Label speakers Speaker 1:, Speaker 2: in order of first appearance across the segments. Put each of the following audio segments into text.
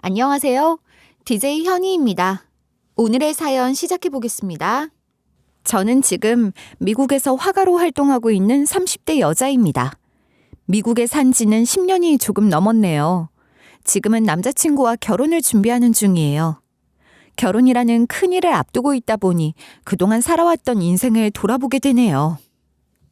Speaker 1: 안녕하세요. DJ 현희입니다. 오늘의 사연 시작해 보겠습니다. 저는 지금 미국에서 화가로 활동하고 있는 30대 여자입니다. 미국에 산 지는 10년이 조금 넘었네요. 지금은 남자친구와 결혼을 준비하는 중이에요. 결혼이라는 큰일을 앞두고 있다 보니 그동안 살아왔던 인생을 돌아보게 되네요.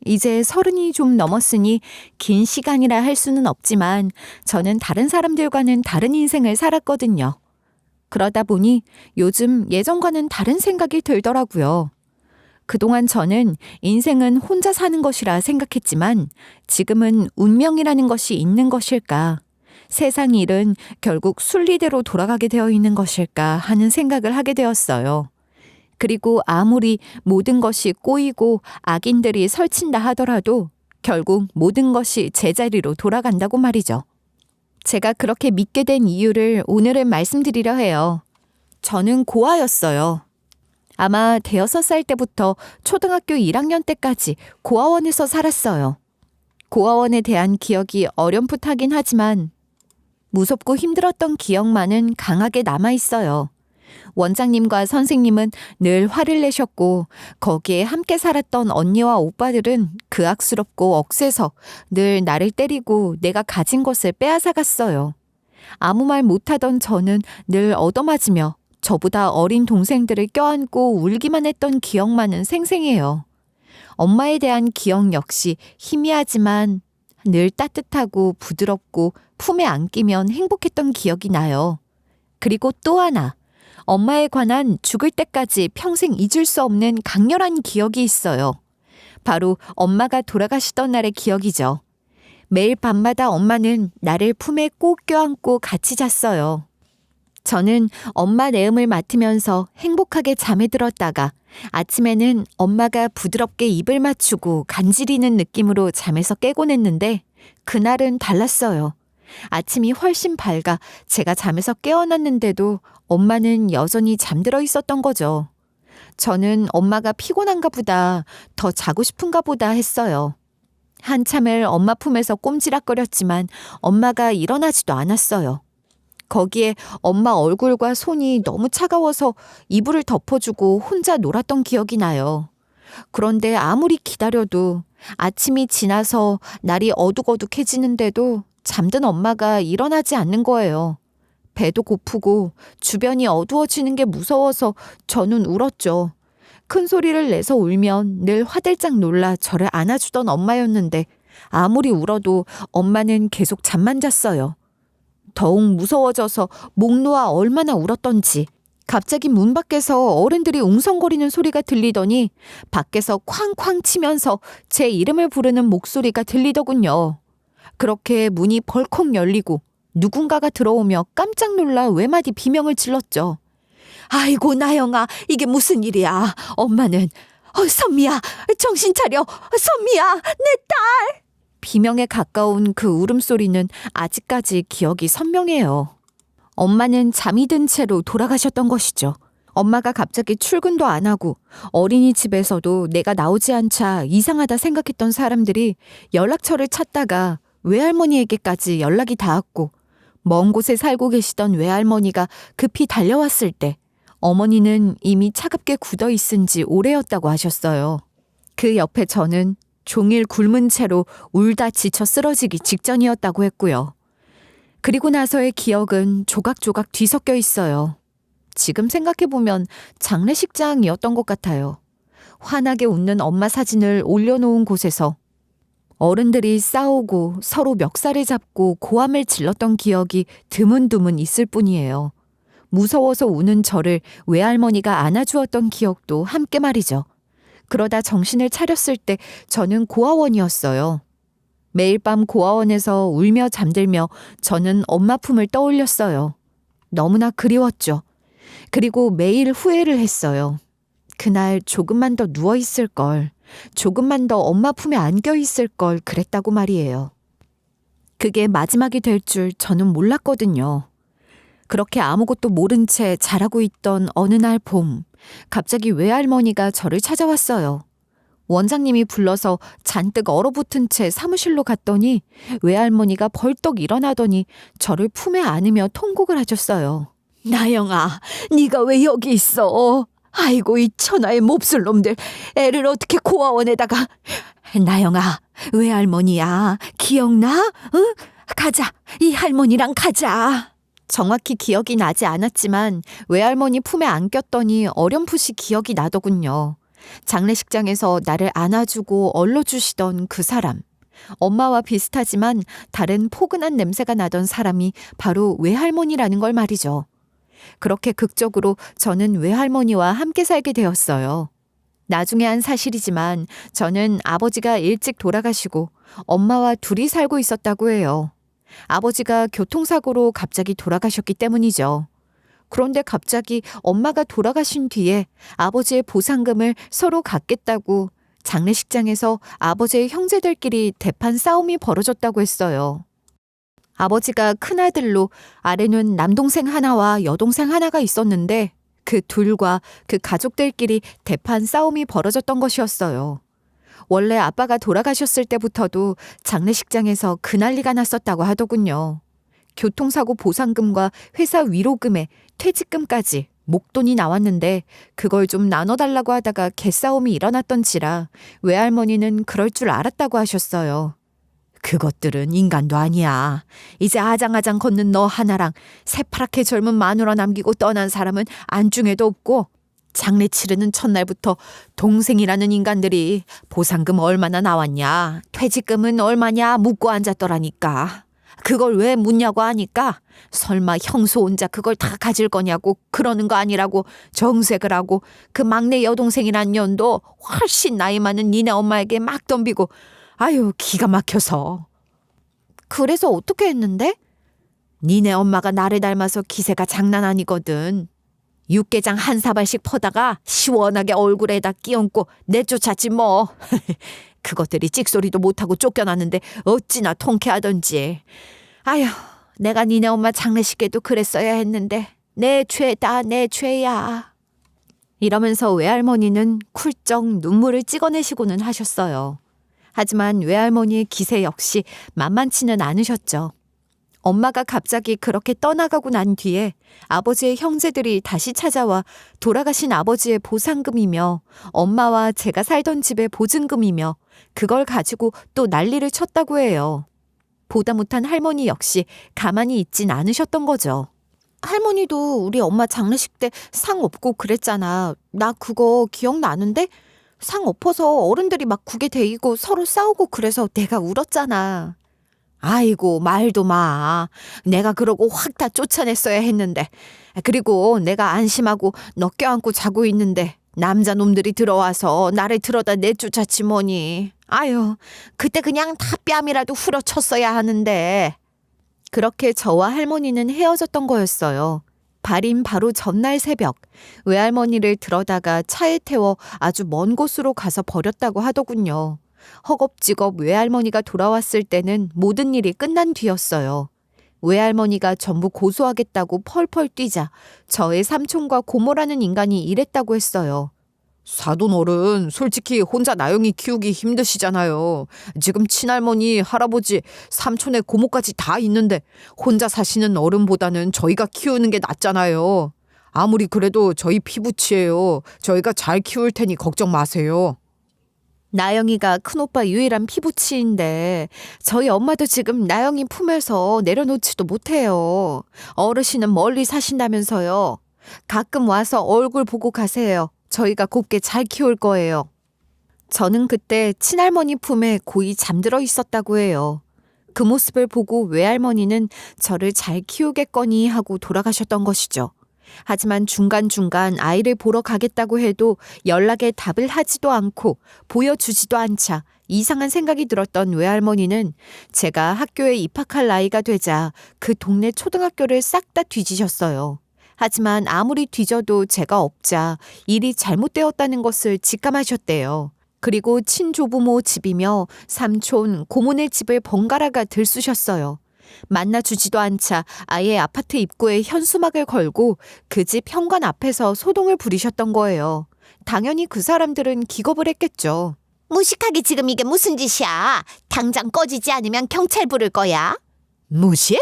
Speaker 1: 이제 30이 좀 넘었으니 긴 시간이라 할 수는 없지만 저는 다른 사람들과는 다른 인생을 살았거든요. 그러다 보니 요즘 예전과는 다른 생각이 들더라고요. 그동안 저는 인생은 혼자 사는 것이라 생각했지만 지금은 운명이라는 것이 있는 것일까? 세상 일은 결국 순리대로 돌아가게 되어 있는 것일까 하는 생각을 하게 되었어요. 그리고 아무리 모든 것이 꼬이고 악인들이 설친다 하더라도 결국 모든 것이 제자리로 돌아간다고 말이죠. 제가 그렇게 믿게 된 이유를 오늘은 말씀드리려 해요. 저는 고아였어요. 아마 대여섯 살 때부터 초등학교 1학년 때까지 고아원에서 살았어요. 고아원에 대한 기억이 어렴풋하긴 하지만 무섭고 힘들었던 기억만은 강하게 남아있어요. 원장님과 선생님은 늘 화를 내셨고 거기에 함께 살았던 언니와 오빠들은 그악스럽고 억세서 늘 나를 때리고 내가 가진 것을 빼앗아갔어요. 아무 말 못하던 저는 늘 얻어맞으며 저보다 어린 동생들을 껴안고 울기만 했던 기억만은 생생해요. 엄마에 대한 기억 역시 희미하지만 늘 따뜻하고 부드럽고 품에 안기면 행복했던 기억이 나요. 그리고 또 하나. 엄마에 관한 죽을 때까지 평생 잊을 수 없는 강렬한 기억이 있어요. 바로 엄마가 돌아가시던 날의 기억이죠. 매일 밤마다 엄마는 나를 품에 꼭 껴안고 같이 잤어요. 저는 엄마 내음을 맡으면서 행복하게 잠에 들었다가 아침에는 엄마가 부드럽게 입을 맞추고 간지리는 느낌으로 잠에서 깨곤 했는데 그날은 달랐어요. 아침이 훨씬 밝아 제가 잠에서 깨어났는데도 엄마는 여전히 잠들어 있었던 거죠. 저는 엄마가 피곤한가 보다, 더 자고 싶은가 보다 했어요. 한참을 엄마 품에서 꼼지락거렸지만 엄마가 일어나지도 않았어요. 거기에 엄마 얼굴과 손이 너무 차가워서 이불을 덮어주고 혼자 놀았던 기억이 나요. 그런데 아무리 기다려도 아침이 지나서 날이 어둑어둑해지는데도 잠든 엄마가 일어나지 않는 거예요. 배도 고프고 주변이 어두워지는 게 무서워서 저는 울었죠. 큰 소리를 내서 울면 늘 화들짝 놀라 저를 안아주던 엄마였는데 아무리 울어도 엄마는 계속 잠만 잤어요. 더욱 무서워져서 목 놓아 얼마나 울었던지 갑자기 문 밖에서 어른들이 웅성거리는 소리가 들리더니 밖에서 쾅쾅 치면서 제 이름을 부르는 목소리가 들리더군요. 그렇게 문이 벌컥 열리고 누군가가 들어오며 깜짝 놀라 외마디 비명을 질렀죠. 아이고 나영아, 이게 무슨 일이야. 엄마는 선미야, 정신 차려. 선미야, 내 딸. 비명에 가까운 그 울음소리는 아직까지 기억이 선명해요. 엄마는 잠이 든 채로 돌아가셨던 것이죠. 엄마가 갑자기 출근도 안 하고 어린이집에서도 내가 나오지 않자 이상하다 생각했던 사람들이 연락처를 찾다가 외할머니에게까지 연락이 닿았고 먼 곳에 살고 계시던 외할머니가 급히 달려왔을 때 어머니는 이미 차갑게 굳어 있은 지 오래였다고 하셨어요. 그 옆에 저는 종일 굶은 채로 울다 지쳐 쓰러지기 직전이었다고 했고요. 그리고 나서의 기억은 조각조각 뒤섞여 있어요. 지금 생각해보면 장례식장이었던 것 같아요. 환하게 웃는 엄마 사진을 올려놓은 곳에서 어른들이 싸우고 서로 멱살을 잡고 고함을 질렀던 기억이 드문드문 있을 뿐이에요. 무서워서 우는 저를 외할머니가 안아주었던 기억도 함께 말이죠. 그러다 정신을 차렸을 때 저는 고아원이었어요. 매일 밤 고아원에서 울며 잠들며 저는 엄마 품을 떠올렸어요. 너무나 그리웠죠. 그리고 매일 후회를 했어요. 그날 조금만 더 누워있을 걸, 조금만 더 엄마 품에 안겨있을 걸 그랬다고 말이에요. 그게 마지막이 될 줄 저는 몰랐거든요. 그렇게 아무것도 모른 채 자라고 있던 어느 날 봄, 갑자기 외할머니가 저를 찾아왔어요. 원장님이 불러서 잔뜩 얼어붙은 채 사무실로 갔더니 외할머니가 벌떡 일어나더니 저를 품에 안으며 통곡을 하셨어요. 나영아, 네가 왜 여기 있어? 아이고, 이 천하의 몹쓸 놈들, 애를 어떻게 고아원에다가. 나영아, 외할머니야, 기억나? 응? 가자, 이 할머니랑 가자. 정확히 기억이 나지 않았지만 외할머니 품에 안겼더니 어렴풋이 기억이 나더군요. 장례식장에서 나를 안아주고 얼러주시던 그 사람. 엄마와 비슷하지만 다른 포근한 냄새가 나던 사람이 바로 외할머니라는 걸 말이죠. 그렇게 극적으로 저는 외할머니와 함께 살게 되었어요. 나중에 한 사실이지만 저는 아버지가 일찍 돌아가시고 엄마와 둘이 살고 있었다고 해요. 아버지가 교통사고로 갑자기 돌아가셨기 때문이죠. 그런데 갑자기 엄마가 돌아가신 뒤에 아버지의 보상금을 서로 갖겠다고 장례식장에서 아버지의 형제들끼리 대판 싸움이 벌어졌다고 했어요. 아버지가 큰아들로 아래는 남동생 하나와 여동생 하나가 있었는데 그 둘과 그 가족들끼리 대판 싸움이 벌어졌던 것이었어요. 원래 아빠가 돌아가셨을 때부터도 장례식장에서 그 난리가 났었다고 하더군요. 교통사고 보상금과 회사 위로금에 퇴직금까지 목돈이 나왔는데 그걸 좀 나눠달라고 하다가 개싸움이 일어났던지라 외할머니는 그럴 줄 알았다고 하셨어요. 그것들은 인간도 아니야. 이제 아장아장 걷는 너 하나랑 새파랗게 젊은 마누라 남기고 떠난 사람은 안중에도 없고 장례 치르는 첫날부터 동생이라는 인간들이 보상금 얼마나 나왔냐, 퇴직금은 얼마냐 묻고 앉았더라니까. 그걸 왜 묻냐고 하니까 설마 형수 혼자 그걸 다 가질 거냐고 그러는 거 아니라고 정색을 하고 그 막내 여동생이란 년도 훨씬 나이 많은 니네 엄마에게 막 덤비고 아유 기가 막혀서. 그래서 어떻게 했는데? 니네 엄마가 나를 닮아서 기세가 장난 아니거든. 육개장 한 사발씩 퍼다가 시원하게 얼굴에다 끼얹고 내쫓았지 뭐. 그것들이 찍소리도 못하고 쫓겨났는데 어찌나 통쾌하던지. 아휴, 내가 니네 엄마 장례식에도 그랬어야 했는데 내 죄다 내 죄야. 이러면서 외할머니는 쿨쩍 눈물을 찍어내시고는 하셨어요. 하지만 외할머니의 기세 역시 만만치는 않으셨죠. 엄마가 갑자기 그렇게 떠나가고 난 뒤에 아버지의 형제들이 다시 찾아와 돌아가신 아버지의 보상금이며 엄마와 제가 살던 집의 보증금이며 그걸 가지고 또 난리를 쳤다고 해요. 보다 못한 할머니 역시 가만히 있진 않으셨던 거죠. 할머니도 우리 엄마 장례식 때 상 엎고 그랬잖아. 나 그거 기억나는데? 상 엎어서 어른들이 막 국에 대이고 서로 싸우고 그래서 내가 울었잖아. 아이고 말도 마. 내가 그러고 확 다 쫓아냈어야 했는데. 그리고 내가 안심하고 너 껴안고 자고 있는데 남자 놈들이 들어와서 나를 들어다 내쫓았지 뭐니. 아유, 그때 그냥 다 뺨이라도 후려쳤어야 하는데. 그렇게 저와 할머니는 헤어졌던 거였어요. 발인 바로 전날 새벽 외할머니를 들어다가 차에 태워 아주 먼 곳으로 가서 버렸다고 하더군요. 허겁지겁 외할머니가 돌아왔을 때는 모든 일이 끝난 뒤였어요. 외할머니가 전부 고소하겠다고 펄펄 뛰자 저의 삼촌과 고모라는 인간이 이랬다고 했어요. 사돈 어른, 솔직히 혼자 나영이 키우기 힘드시잖아요. 지금 친할머니, 할아버지, 삼촌의 고모까지 다 있는데 혼자 사시는 어른보다는 저희가 키우는 게 낫잖아요. 아무리 그래도 저희 피부치예요. 저희가 잘 키울 테니 걱정 마세요. 나영이가 큰오빠 유일한 피부치인데 저희 엄마도 지금 나영이 품에서 내려놓지도 못해요. 어르신은 멀리 사신다면서요. 가끔 와서 얼굴 보고 가세요. 저희가 곱게 잘 키울 거예요. 저는 그때 친할머니 품에 고이 잠들어 있었다고 해요. 그 모습을 보고 외할머니는 저를 잘 키우겠거니 하고 돌아가셨던 것이죠. 하지만 중간중간 아이를 보러 가겠다고 해도 연락에 답을 하지도 않고 보여주지도 않자 이상한 생각이 들었던 외할머니는 제가 학교에 입학할 나이가 되자 그 동네 초등학교를 싹 다 뒤지셨어요. 하지만 아무리 뒤져도 제가 없자 일이 잘못되었다는 것을 직감하셨대요. 그리고 친조부모 집이며 삼촌, 고모네 집을 번갈아가 들쑤셨어요. 만나주지도 않자 아예 아파트 입구에 현수막을 걸고 그 집 현관 앞에서 소동을 부리셨던 거예요. 당연히 그 사람들은 기겁을 했겠죠.
Speaker 2: 무식하게 지금 이게 무슨 짓이야? 당장 꺼지지 않으면 경찰 부를 거야.
Speaker 3: 무식?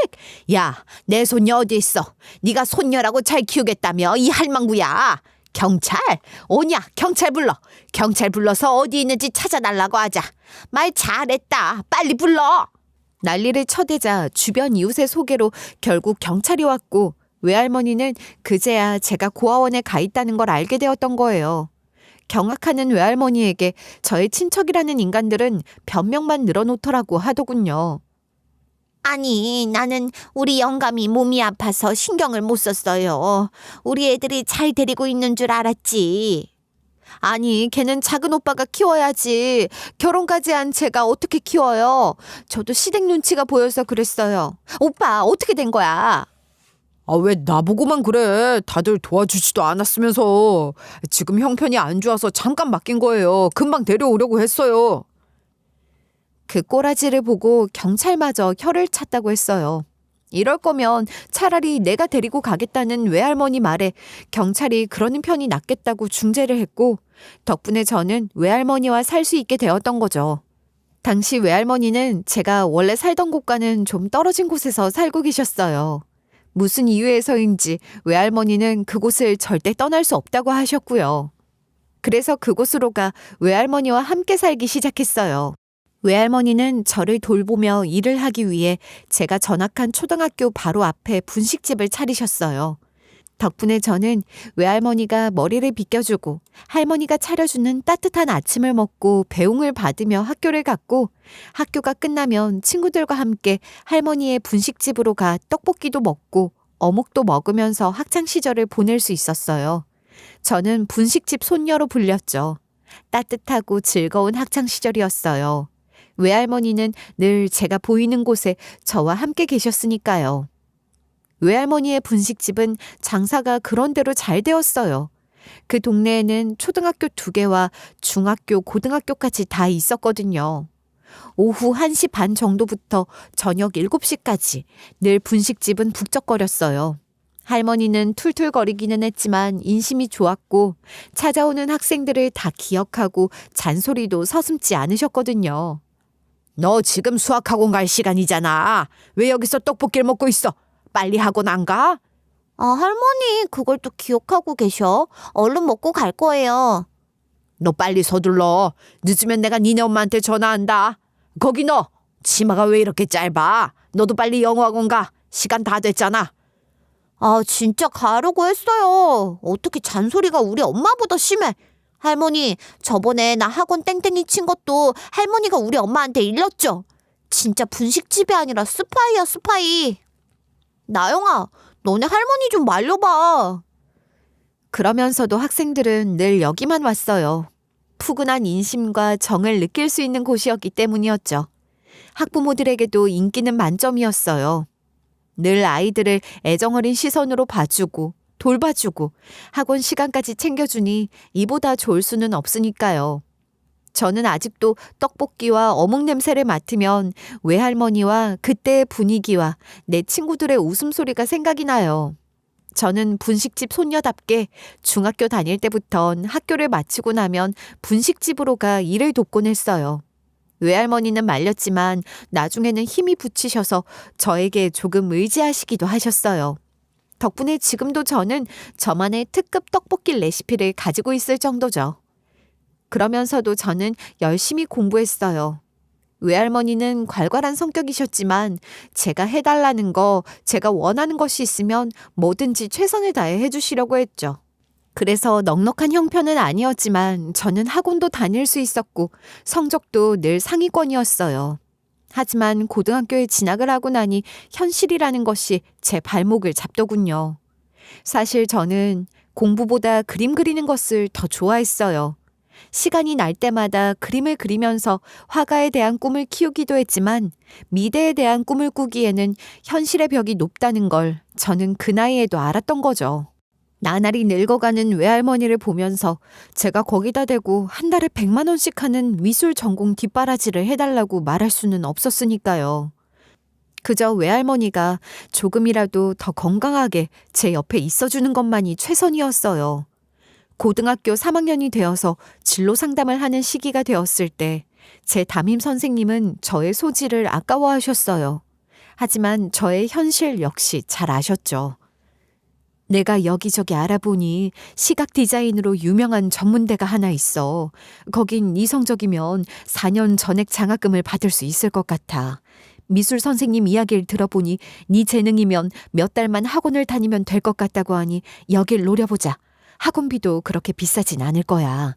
Speaker 3: 야, 내 손녀 어디 있어? 네가 손녀라고 잘 키우겠다며 이 할망구야. 경찰? 오냐, 경찰 불러. 경찰 불러서 어디 있는지 찾아달라고 하자. 말 잘했다. 빨리 불러.
Speaker 1: 난리를 쳐대자 주변 이웃의 소개로 결국 경찰이 왔고 외할머니는 그제야 제가 고아원에 가 있다는 걸 알게 되었던 거예요. 경악하는 외할머니에게 저의 친척이라는 인간들은 변명만 늘어놓더라고 하더군요.
Speaker 2: 아니, 나는 우리 영감이 몸이 아파서 신경을 못 썼어요. 우리 애들이 잘 데리고 있는 줄 알았지.
Speaker 1: 아니, 걔는 작은 오빠가 키워야지. 결혼까지 한 제가 어떻게 키워요? 저도 시댁 눈치가 보여서 그랬어요. 오빠, 어떻게 된 거야?
Speaker 3: 아, 왜 나보고만 그래? 다들 도와주지도 않았으면서. 지금 형편이 안 좋아서 잠깐 맡긴 거예요. 금방 데려오려고 했어요.
Speaker 1: 그 꼬라지를 보고 경찰마저 혀를 찼다고 했어요. 이럴 거면 차라리 내가 데리고 가겠다는 외할머니 말에 경찰이 그러는 편이 낫겠다고 중재를 했고 덕분에 저는 외할머니와 살 수 있게 되었던 거죠. 당시 외할머니는 제가 원래 살던 곳과는 좀 떨어진 곳에서 살고 계셨어요. 무슨 이유에서인지 외할머니는 그곳을 절대 떠날 수 없다고 하셨고요. 그래서 그곳으로 가 외할머니와 함께 살기 시작했어요. 외할머니는 저를 돌보며 일을 하기 위해 제가 전학한 초등학교 바로 앞에 분식집을 차리셨어요. 덕분에 저는 외할머니가 머리를 빗겨주고 할머니가 차려주는 따뜻한 아침을 먹고 배웅을 받으며 학교를 갔고 학교가 끝나면 친구들과 함께 할머니의 분식집으로 가 떡볶이도 먹고 어묵도 먹으면서 학창 시절을 보낼 수 있었어요. 저는 분식집 손녀로 불렸죠. 따뜻하고 즐거운 학창 시절이었어요. 외할머니는 늘 제가 보이는 곳에 저와 함께 계셨으니까요. 외할머니의 분식집은 장사가 그런대로 잘 되었어요. 그 동네에는 초등학교 2개와 중학교, 고등학교까지 다 있었거든요. 오후 1시 반 정도부터 저녁 7시까지 늘 분식집은 북적거렸어요. 할머니는 툴툴거리기는 했지만 인심이 좋았고 찾아오는 학생들을 다 기억하고 잔소리도 서슴지 않으셨거든요.
Speaker 3: 너 지금 수학학원 갈 시간이잖아. 왜 여기서 떡볶이를 먹고 있어? 빨리 학원 안 가?
Speaker 2: 아, 할머니, 그걸 또 기억하고 계셔? 얼른 먹고 갈 거예요.
Speaker 3: 너 빨리 서둘러. 늦으면 내가 니네 엄마한테 전화한다. 거기 너, 치마가 왜 이렇게 짧아? 너도 빨리 영어학원 가. 시간 다 됐잖아.
Speaker 2: 아, 진짜 가려고 했어요. 어떻게 잔소리가 우리 엄마보다 심해. 할머니, 저번에 나 학원 땡땡이 친 것도 할머니가 우리 엄마한테 일렀죠. 진짜 분식집이 아니라 스파이야, 스파이. 나영아, 너네 할머니 좀 말려봐.
Speaker 1: 그러면서도 학생들은 늘 여기만 왔어요. 푸근한 인심과 정을 느낄 수 있는 곳이었기 때문이었죠. 학부모들에게도 인기는 만점이었어요. 늘 아이들을 애정어린 시선으로 봐주고 돌봐주고 학원 시간까지 챙겨주니 이보다 좋을 수는 없으니까요. 저는 아직도 떡볶이와 어묵 냄새를 맡으면 외할머니와 그때의 분위기와 내 친구들의 웃음소리가 생각이 나요. 저는 분식집 손녀답게 중학교 다닐 때부턴 학교를 마치고 나면 분식집으로 가 일을 돕곤 했어요. 외할머니는 말렸지만 나중에는 힘이 붙이셔서 저에게 조금 의지하시기도 하셨어요. 덕분에 지금도 저는 저만의 특급 떡볶이 레시피를 가지고 있을 정도죠. 그러면서도 저는 열심히 공부했어요. 외할머니는 괄괄한 성격이셨지만 제가 해달라는 거, 제가 원하는 것이 있으면 뭐든지 최선을 다해 해주시려고 했죠. 그래서 넉넉한 형편은 아니었지만 저는 학원도 다닐 수 있었고 성적도 늘 상위권이었어요. 하지만 고등학교에 진학을 하고 나니 현실이라는 것이 제 발목을 잡더군요. 사실 저는 공부보다 그림 그리는 것을 더 좋아했어요. 시간이 날 때마다 그림을 그리면서 화가에 대한 꿈을 키우기도 했지만 미대에 대한 꿈을 꾸기에는 현실의 벽이 높다는 걸 저는 그 나이에도 알았던 거죠. 나날이 늙어가는 외할머니를 보면서 제가 거기다 대고 한 달에 100만 원씩 하는 미술 전공 뒷바라지를 해달라고 말할 수는 없었으니까요. 그저 외할머니가 조금이라도 더 건강하게 제 옆에 있어주는 것만이 최선이었어요. 고등학교 3학년이 되어서 진로 상담을 하는 시기가 되었을 때 제 담임 선생님은 저의 소질을 아까워하셨어요. 하지만 저의 현실 역시 잘 아셨죠. 내가 여기저기 알아보니 시각 디자인으로 유명한 전문대가 하나 있어. 거긴 이성적이면 4년 전액 장학금을 받을 수 있을 것 같아. 미술 선생님 이야기를 들어보니 네 재능이면 몇 달만 학원을 다니면 될 것 같다고 하니 여길 노려보자. 학원비도 그렇게 비싸진 않을 거야.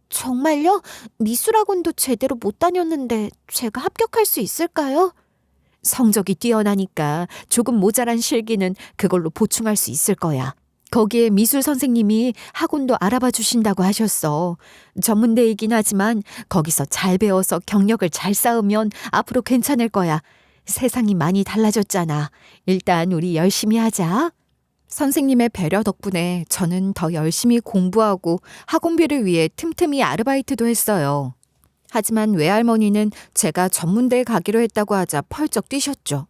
Speaker 2: 정말요? 미술학원도 제대로 못 다녔는데 제가 합격할 수 있을까요?
Speaker 1: 성적이 뛰어나니까 조금 모자란 실기는 그걸로 보충할 수 있을 거야. 거기에 미술 선생님이 학원도 알아봐 주신다고 하셨어. 전문대이긴 하지만 거기서 잘 배워서 경력을 잘 쌓으면 앞으로 괜찮을 거야. 세상이 많이 달라졌잖아. 일단 우리 열심히 하자. 선생님의 배려 덕분에 저는 더 열심히 공부하고 학원비를 위해 틈틈이 아르바이트도 했어요. 하지만 외할머니는 제가 전문대에 가기로 했다고 하자 펄쩍 뛰셨죠.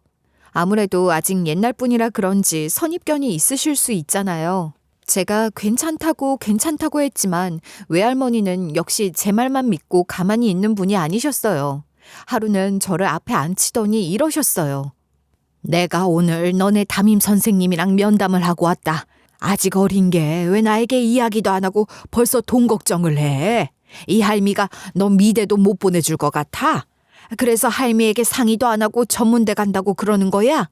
Speaker 1: 아무래도 아직 옛날 분이라 그런지 선입견이 있으실 수 있잖아요. 제가 괜찮다고 했지만 외할머니는 역시 제 말만 믿고 가만히 있는 분이 아니셨어요. 하루는 저를 앞에 앉히더니 이러셨어요. 내가 오늘 너네 담임 선생님이랑 면담을 하고 왔다. 아직 어린 게 왜 나에게 이야기도 안 하고 벌써 돈 걱정을 해? 이 할미가 너 미대도 못 보내줄 것 같아? 그래서 할미에게 상의도 안 하고 전문대 간다고 그러는 거야?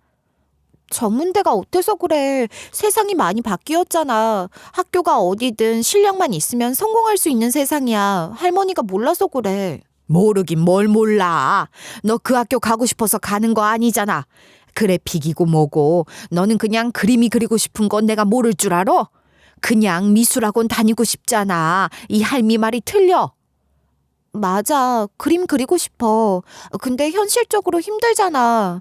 Speaker 2: 전문대가 어때서 그래? 세상이 많이 바뀌었잖아. 학교가 어디든 실력만 있으면 성공할 수 있는 세상이야. 할머니가 몰라서 그래.
Speaker 3: 모르긴 뭘 몰라. 너 그 학교 가고 싶어서 가는 거 아니잖아. 그래픽이고 뭐고 너는 그냥 그림이 그리고 싶은 건 내가 모를 줄 알아? 그냥 미술학원 다니고 싶잖아. 이 할미 말이 틀려.
Speaker 2: 맞아. 그림 그리고 싶어. 근데 현실적으로 힘들잖아.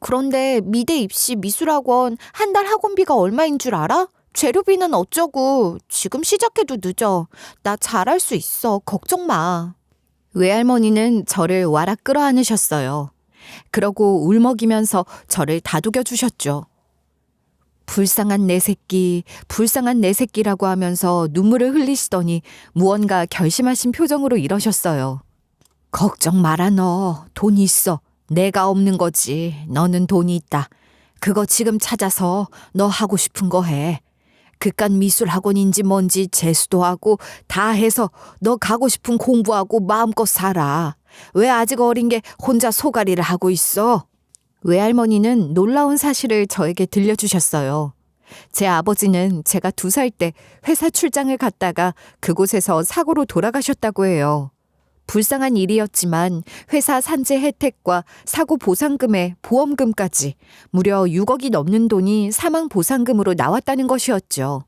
Speaker 2: 그런데 미대 입시 미술학원 한 달 학원비가 얼마인 줄 알아? 재료비는 어쩌고. 지금 시작해도 늦어. 나 잘할 수 있어. 걱정 마.
Speaker 1: 외할머니는 저를 와락 끌어안으셨어요. 그러고 울먹이면서 저를 다독여 주셨죠. 불쌍한 내 새끼라고 하면서 눈물을 흘리시더니 무언가 결심하신 표정으로 이러셨어요. 걱정 마라 너. 돈 있어. 내가 없는 거지. 너는 돈이 있다. 그거 지금 찾아서 너 하고 싶은 거 해. 그깟 미술학원인지 뭔지 재수도 하고 다 해서 너 가고 싶은 공부하고 마음껏 살아. 왜 아직 어린 게 혼자 소가리를 하고 있어? 외할머니는 놀라운 사실을 저에게 들려주셨어요. 제 아버지는 제가 2살 때 회사 출장을 갔다가 그곳에서 사고로 돌아가셨다고 해요. 불쌍한 일이었지만 회사 산재 혜택과 사고 보상금에 보험금까지 무려 6억이 넘는 돈이 사망 보상금으로 나왔다는 것이었죠.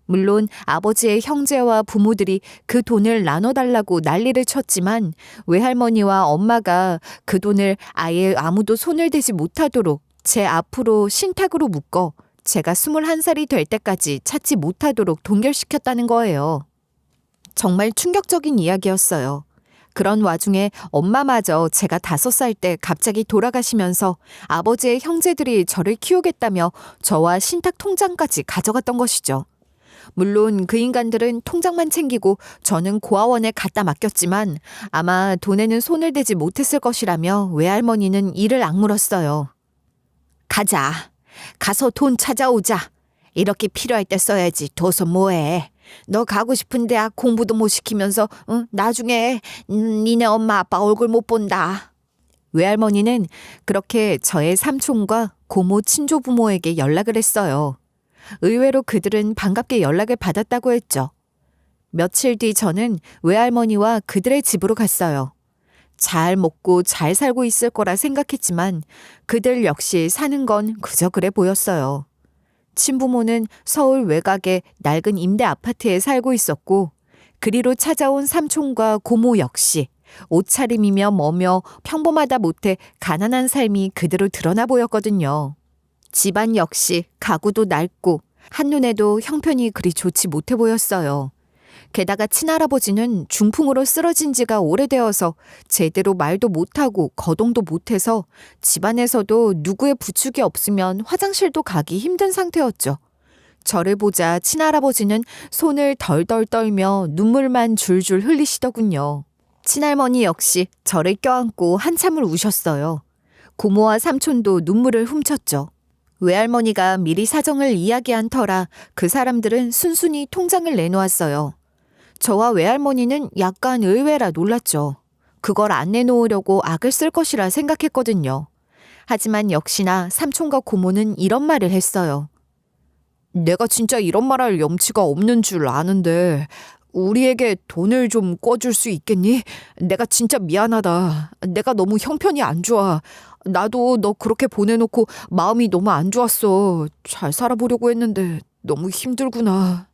Speaker 1: 물론 아버지의 형제와 부모들이 그 돈을 나눠달라고 난리를 쳤지만 외할머니와 엄마가 그 돈을 아예 아무도 손을 대지 못하도록 제 앞으로 신탁으로 묶어 제가 21살이 될 때까지 찾지 못하도록 동결시켰다는 거예요. 정말 충격적인 이야기였어요. 그런 와중에 엄마마저 제가 5살 때 갑자기 돌아가시면서 아버지의 형제들이 저를 키우겠다며 저와 신탁 통장까지 가져갔던 것이죠. 물론 그 인간들은 통장만 챙기고 저는 고아원에 갖다 맡겼지만 아마 돈에는 손을 대지 못했을 것이라며 외할머니는 이를 악물었어요. 가자. 가서 돈 찾아오자. 이렇게 필요할 때 써야지. 둬서 뭐해. 너 가고 싶은 대학 공부도 못 시키면서 나중에 니네 엄마 아빠 얼굴 못 본다. 외할머니는 그렇게 저의 삼촌과 고모 친조 부모에게 연락을 했어요. 의외로 그들은 반갑게 연락을 받았다고 했죠. 며칠 뒤 저는 외할머니와 그들의 집으로 갔어요. 잘 먹고 잘 살고 있을 거라 생각했지만 그들 역시 사는 건 그저 그래 보였어요. 친부모는 서울 외곽의 낡은 임대 아파트에 살고 있었고 그리로 찾아온 삼촌과 고모 역시 옷차림이며 뭐며 평범하다 못해 가난한 삶이 그대로 드러나 보였거든요. 집안 역시 가구도 낡고 한눈에도 형편이 그리 좋지 못해 보였어요. 게다가 친할아버지는 중풍으로 쓰러진 지가 오래되어서 제대로 말도 못하고 거동도 못해서 집안에서도 누구의 부축이 없으면 화장실도 가기 힘든 상태였죠. 저를 보자 친할아버지는 손을 덜덜 떨며 눈물만 줄줄 흘리시더군요. 친할머니 역시 저를 껴안고 한참을 우셨어요. 고모와 삼촌도 눈물을 훔쳤죠. 외할머니가 미리 사정을 이야기한 터라 그 사람들은 순순히 통장을 내놓았어요. 저와 외할머니는 약간 의외라 놀랐죠. 그걸 안 내놓으려고 악을 쓸 것이라 생각했거든요. 하지만 역시나 삼촌과 고모는 이런 말을 했어요. 내가 진짜 이런 말할 염치가 없는 줄 아는데 우리에게 돈을 좀 꿔줄 수 있겠니? 내가 진짜 미안하다. 내가 너무 형편이 안 좋아. 나도 너 그렇게 보내놓고 마음이 너무 안 좋았어. 잘 살아보려고 했는데 너무 힘들구나.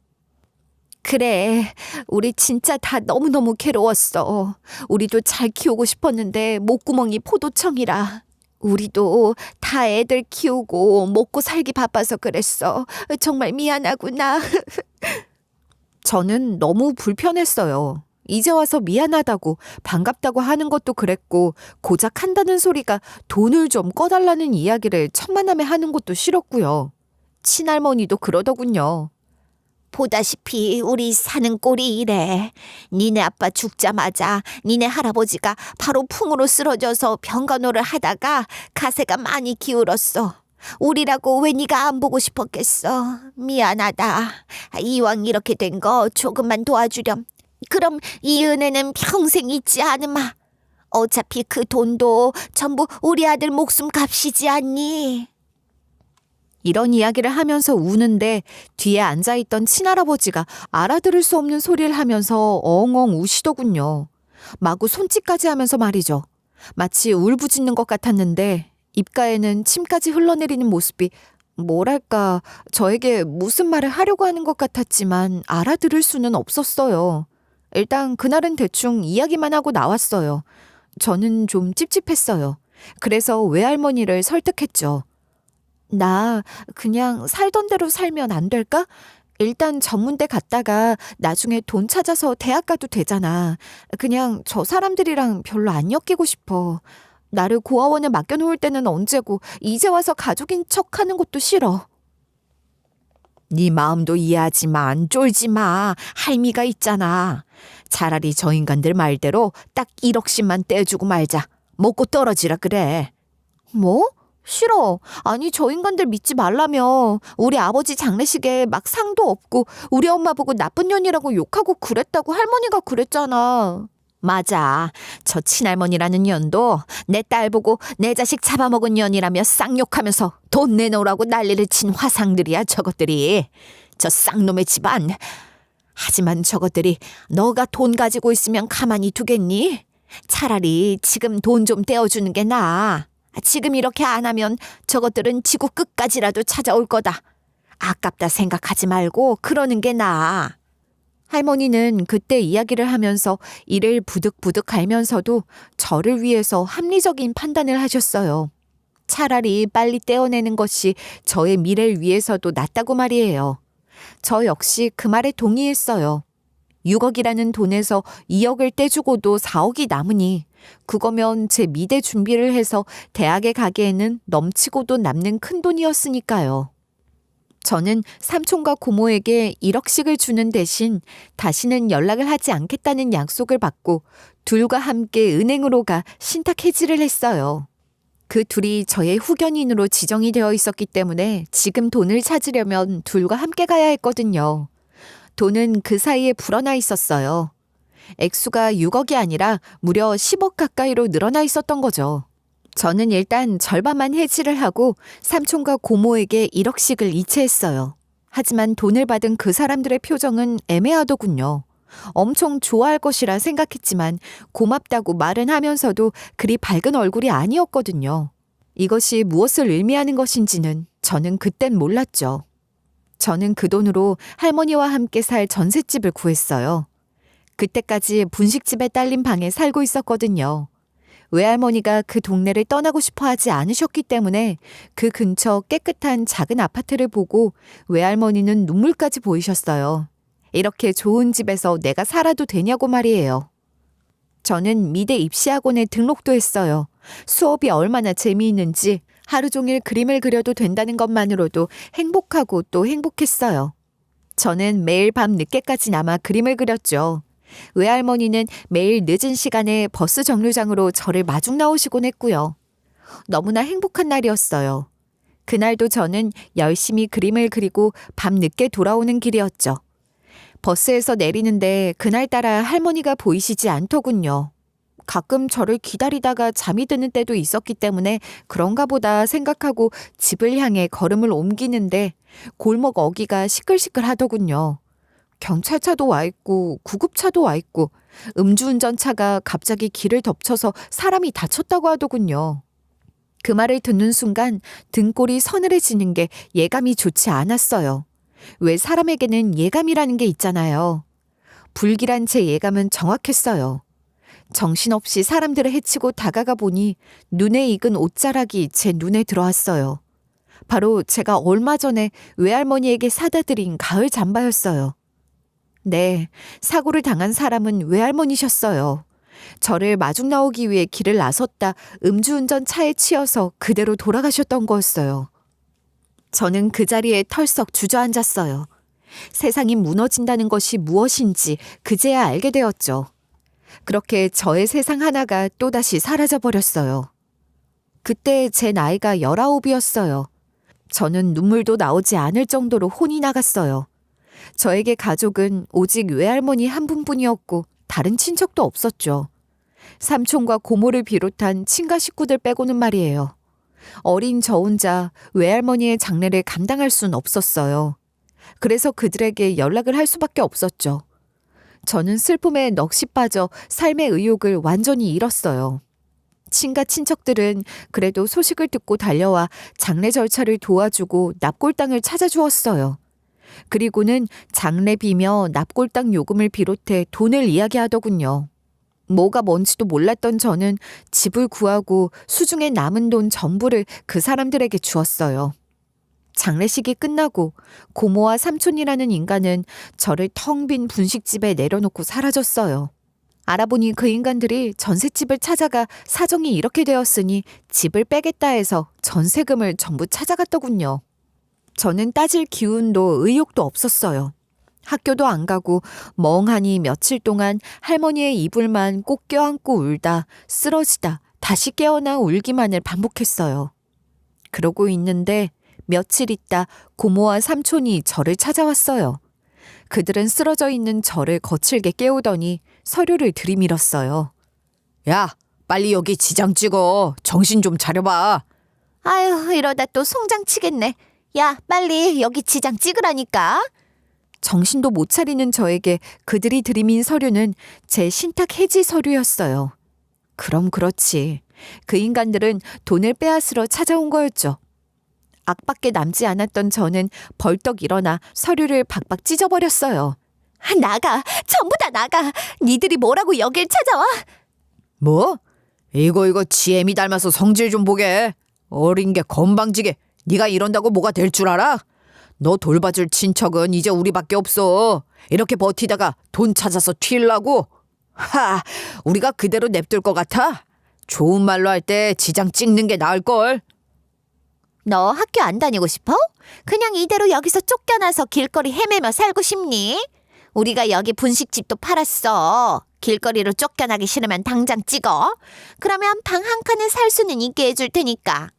Speaker 1: 그래, 우리 진짜 다 너무너무 괴로웠어. 우리도 잘 키우고 싶었는데 목구멍이 포도청이라. 우리도 다 애들 키우고 먹고 살기 바빠서 그랬어. 정말 미안하구나. 저는 너무 불편했어요. 이제 와서 미안하다고 반갑다고 하는 것도 그랬고 고작 한다는 소리가 돈을 좀 꺼달라는 이야기를 천만함에 하는 것도 싫었고요. 친할머니도 그러더군요. 보다시피 우리 사는 꼴이 이래. 니네 아빠 죽자마자 니네 할아버지가 바로 풍으로 쓰러져서 병간호를 하다가 가세가 많이 기울었어. 우리라고 왜 네가 안 보고 싶었겠어. 미안하다. 이왕 이렇게 된 거 조금만 도와주렴. 그럼 이 은혜는 평생 잊지 않으마. 어차피 그 돈도 전부 우리 아들 목숨 값이지 않니? 이런 이야기를 하면서 우는데 뒤에 앉아있던 친할아버지가 알아들을 수 없는 소리를 하면서 엉엉 우시더군요. 마구 손짓까지 하면서 말이죠. 마치 울부짖는 것 같았는데 입가에는 침까지 흘러내리는 모습이 뭐랄까 저에게 무슨 말을 하려고 하는 것 같았지만 알아들을 수는 없었어요. 일단 그날은 대충 이야기만 하고 나왔어요. 저는 좀 찝찝했어요. 그래서 외할머니를 설득했죠. 나 그냥 살던 대로 살면 안 될까? 일단 전문대 갔다가 나중에 돈 찾아서 대학 가도 되잖아. 그냥 저 사람들이랑 별로 안 엮이고 싶어. 나를 고아원에 맡겨놓을 때는 언제고 이제 와서 가족인 척하는 것도 싫어. 네 마음도 이해하지만 쫄지 마. 할미가 있잖아. 차라리 저 인간들 말대로 딱 1억씩만 떼주고 말자. 먹고 떨어지라 그래. 뭐? 싫어. 아니 저 인간들 믿지 말라며. 우리 아버지 장례식에 막 상도 없고 우리 엄마 보고 나쁜 년이라고 욕하고 그랬다고 할머니가 그랬잖아. 맞아. 저 친할머니라는 년도 내 딸 보고 내 자식 잡아먹은 년이라며 쌍욕하면서 돈 내놓으라고 난리를 친 화상들이야 저것들이. 저 쌍놈의 집안. 하지만 저것들이 너가 돈 가지고 있으면 가만히 두겠니? 차라리 지금 돈 좀 떼어주는 게 나아. 지금 이렇게 안 하면 저것들은 지구 끝까지라도 찾아올 거다. 아깝다 생각하지 말고 그러는 게 나아. 할머니는 그때 이야기를 하면서 이를 부득부득 갈면서도 저를 위해서 합리적인 판단을 하셨어요. 차라리 빨리 떼어내는 것이 저의 미래를 위해서도 낫다고 말이에요. 저 역시 그 말에 동의했어요. 6억이라는 돈에서 2억을 떼주고도 4억이 남으니 그거면 제 미대 준비를 해서 대학에 가기에는 넘치고도 남는 큰 돈이었으니까요. 저는 삼촌과 고모에게 1억씩을 주는 대신 다시는 연락을 하지 않겠다는 약속을 받고 둘과 함께 은행으로 가 신탁 해지를 했어요. 그 둘이 저의 후견인으로 지정이 되어 있었기 때문에 지금 돈을 찾으려면 둘과 함께 가야 했거든요. 돈은 그 사이에 불어나 있었어요. 액수가 6억이 아니라 무려 10억 가까이로 늘어나 있었던 거죠. 저는 일단 절반만 해지를 하고 삼촌과 고모에게 1억씩을 이체했어요. 하지만 돈을 받은 그 사람들의 표정은 애매하더군요. 엄청 좋아할 것이라 생각했지만 고맙다고 말은 하면서도 그리 밝은 얼굴이 아니었거든요. 이것이 무엇을 의미하는 것인지는 저는 그땐 몰랐죠. 저는 그 돈으로 할머니와 함께 살 전셋집을 구했어요. 그때까지 분식집에 딸린 방에 살고 있었거든요. 외할머니가 그 동네를 떠나고 싶어 하지 않으셨기 때문에 그 근처 깨끗한 작은 아파트를 보고 외할머니는 눈물까지 보이셨어요. 이렇게 좋은 집에서 내가 살아도 되냐고 말이에요. 저는 미대 입시학원에 등록도 했어요. 수업이 얼마나 재미있는지 하루 종일 그림을 그려도 된다는 것만으로도 행복하고 또 행복했어요. 저는 매일 밤 늦게까지 남아 그림을 그렸죠. 외할머니는 매일 늦은 시간에 버스 정류장으로 저를 마중 나오시곤 했고요. 너무나 행복한 날이었어요. 그날도 저는 열심히 그림을 그리고 밤 늦게 돌아오는 길이었죠. 버스에서 내리는데 그날따라 할머니가 보이시지 않더군요. 가끔 저를 기다리다가 잠이 드는 때도 있었기 때문에 그런가 보다 생각하고 집을 향해 걸음을 옮기는데 골목 어귀가 시끌시끌 하더군요. 경찰차도 와 있고 구급차도 와 있고 음주운전차가 갑자기 길을 덮쳐서 사람이 다쳤다고 하더군요. 그 말을 듣는 순간 등골이 서늘해지는 게 예감이 좋지 않았어요. 왜 사람에게는 예감이라는 게 있잖아요. 불길한 제 예감은 정확했어요. 정신없이 사람들을 해치고 다가가 보니 눈에 익은 옷자락이 제 눈에 들어왔어요. 바로 제가 얼마 전에 외할머니에게 사다 드린 가을 잠바였어요. 네, 사고를 당한 사람은 외할머니셨어요. 저를 마중 나오기 위해 길을 나섰다 음주운전 차에 치여서 그대로 돌아가셨던 거였어요. 저는 그 자리에 털썩 주저앉았어요. 세상이 무너진다는 것이 무엇인지 그제야 알게 되었죠. 그렇게 저의 세상 하나가 또다시 사라져버렸어요. 그때 제 나이가 19이었어요. 저는 눈물도 나오지 않을 정도로 혼이 나갔어요. 저에게 가족은 오직 외할머니 한 분뿐이었고 다른 친척도 없었죠. 삼촌과 고모를 비롯한 친가 식구들 빼고는 말이에요. 어린 저 혼자 외할머니의 장례를 감당할 순 없었어요. 그래서 그들에게 연락을 할 수밖에 없었죠. 저는 슬픔에 넋이 빠져 삶의 의욕을 완전히 잃었어요. 친가 친척들은 그래도 소식을 듣고 달려와 장례 절차를 도와주고 납골당을 찾아주었어요. 그리고는 장례비며 납골당 요금을 비롯해 돈을 이야기하더군요. 뭐가 뭔지도 몰랐던 저는 집을 구하고 수중에 남은 돈 전부를 그 사람들에게 주었어요. 장례식이 끝나고 고모와 삼촌이라는 인간은 저를 텅 빈 분식집에 내려놓고 사라졌어요. 알아보니 그 인간들이 전셋집을 찾아가 사정이 이렇게 되었으니 집을 빼겠다 해서 전세금을 전부 찾아갔더군요. 저는 따질 기운도 의욕도 없었어요. 학교도 안 가고 멍하니 며칠 동안 할머니의 이불만 꼭 껴안고 울다 쓰러지다 다시 깨어나 울기만을 반복했어요. 그러고 있는데 며칠 있다 고모와 삼촌이 저를 찾아왔어요. 그들은 쓰러져 있는 저를 거칠게 깨우더니 서류를 들이밀었어요.
Speaker 3: 야, 빨리 여기 지장 찍어. 정신 좀 차려봐.
Speaker 2: 아유, 이러다 또 송장 치겠네. 야, 빨리 여기 지장 찍으라니까.
Speaker 1: 정신도 못 차리는 저에게 그들이 들이민 서류는 제 신탁 해지 서류였어요. 그럼 그렇지. 그 인간들은 돈을 빼앗으러 찾아온 거였죠. 악밖에 남지 않았던 저는 벌떡 일어나 서류를 박박 찢어버렸어요.
Speaker 2: 나가. 전부 다 나가. 니들이 뭐라고 여길 찾아와?
Speaker 3: 뭐? 이거 지엠이 닮아서 성질 좀 보게. 어린 게 건방지게. 네가 이런다고 뭐가 될 줄 알아? 너 돌봐줄 친척은 이제 우리밖에 없어. 이렇게 버티다가 돈 찾아서 튀려고? 하, 우리가 그대로 냅둘 것 같아? 좋은 말로 할 때 지장 찍는 게 나을걸.
Speaker 2: 너 학교 안 다니고 싶어? 그냥 이대로 여기서 쫓겨나서 길거리 헤매며 살고 싶니? 우리가 여기 분식집도 팔았어. 길거리로 쫓겨나기 싫으면 당장 찍어. 그러면 방 한 칸에 살 수는 있게 해줄 테니까.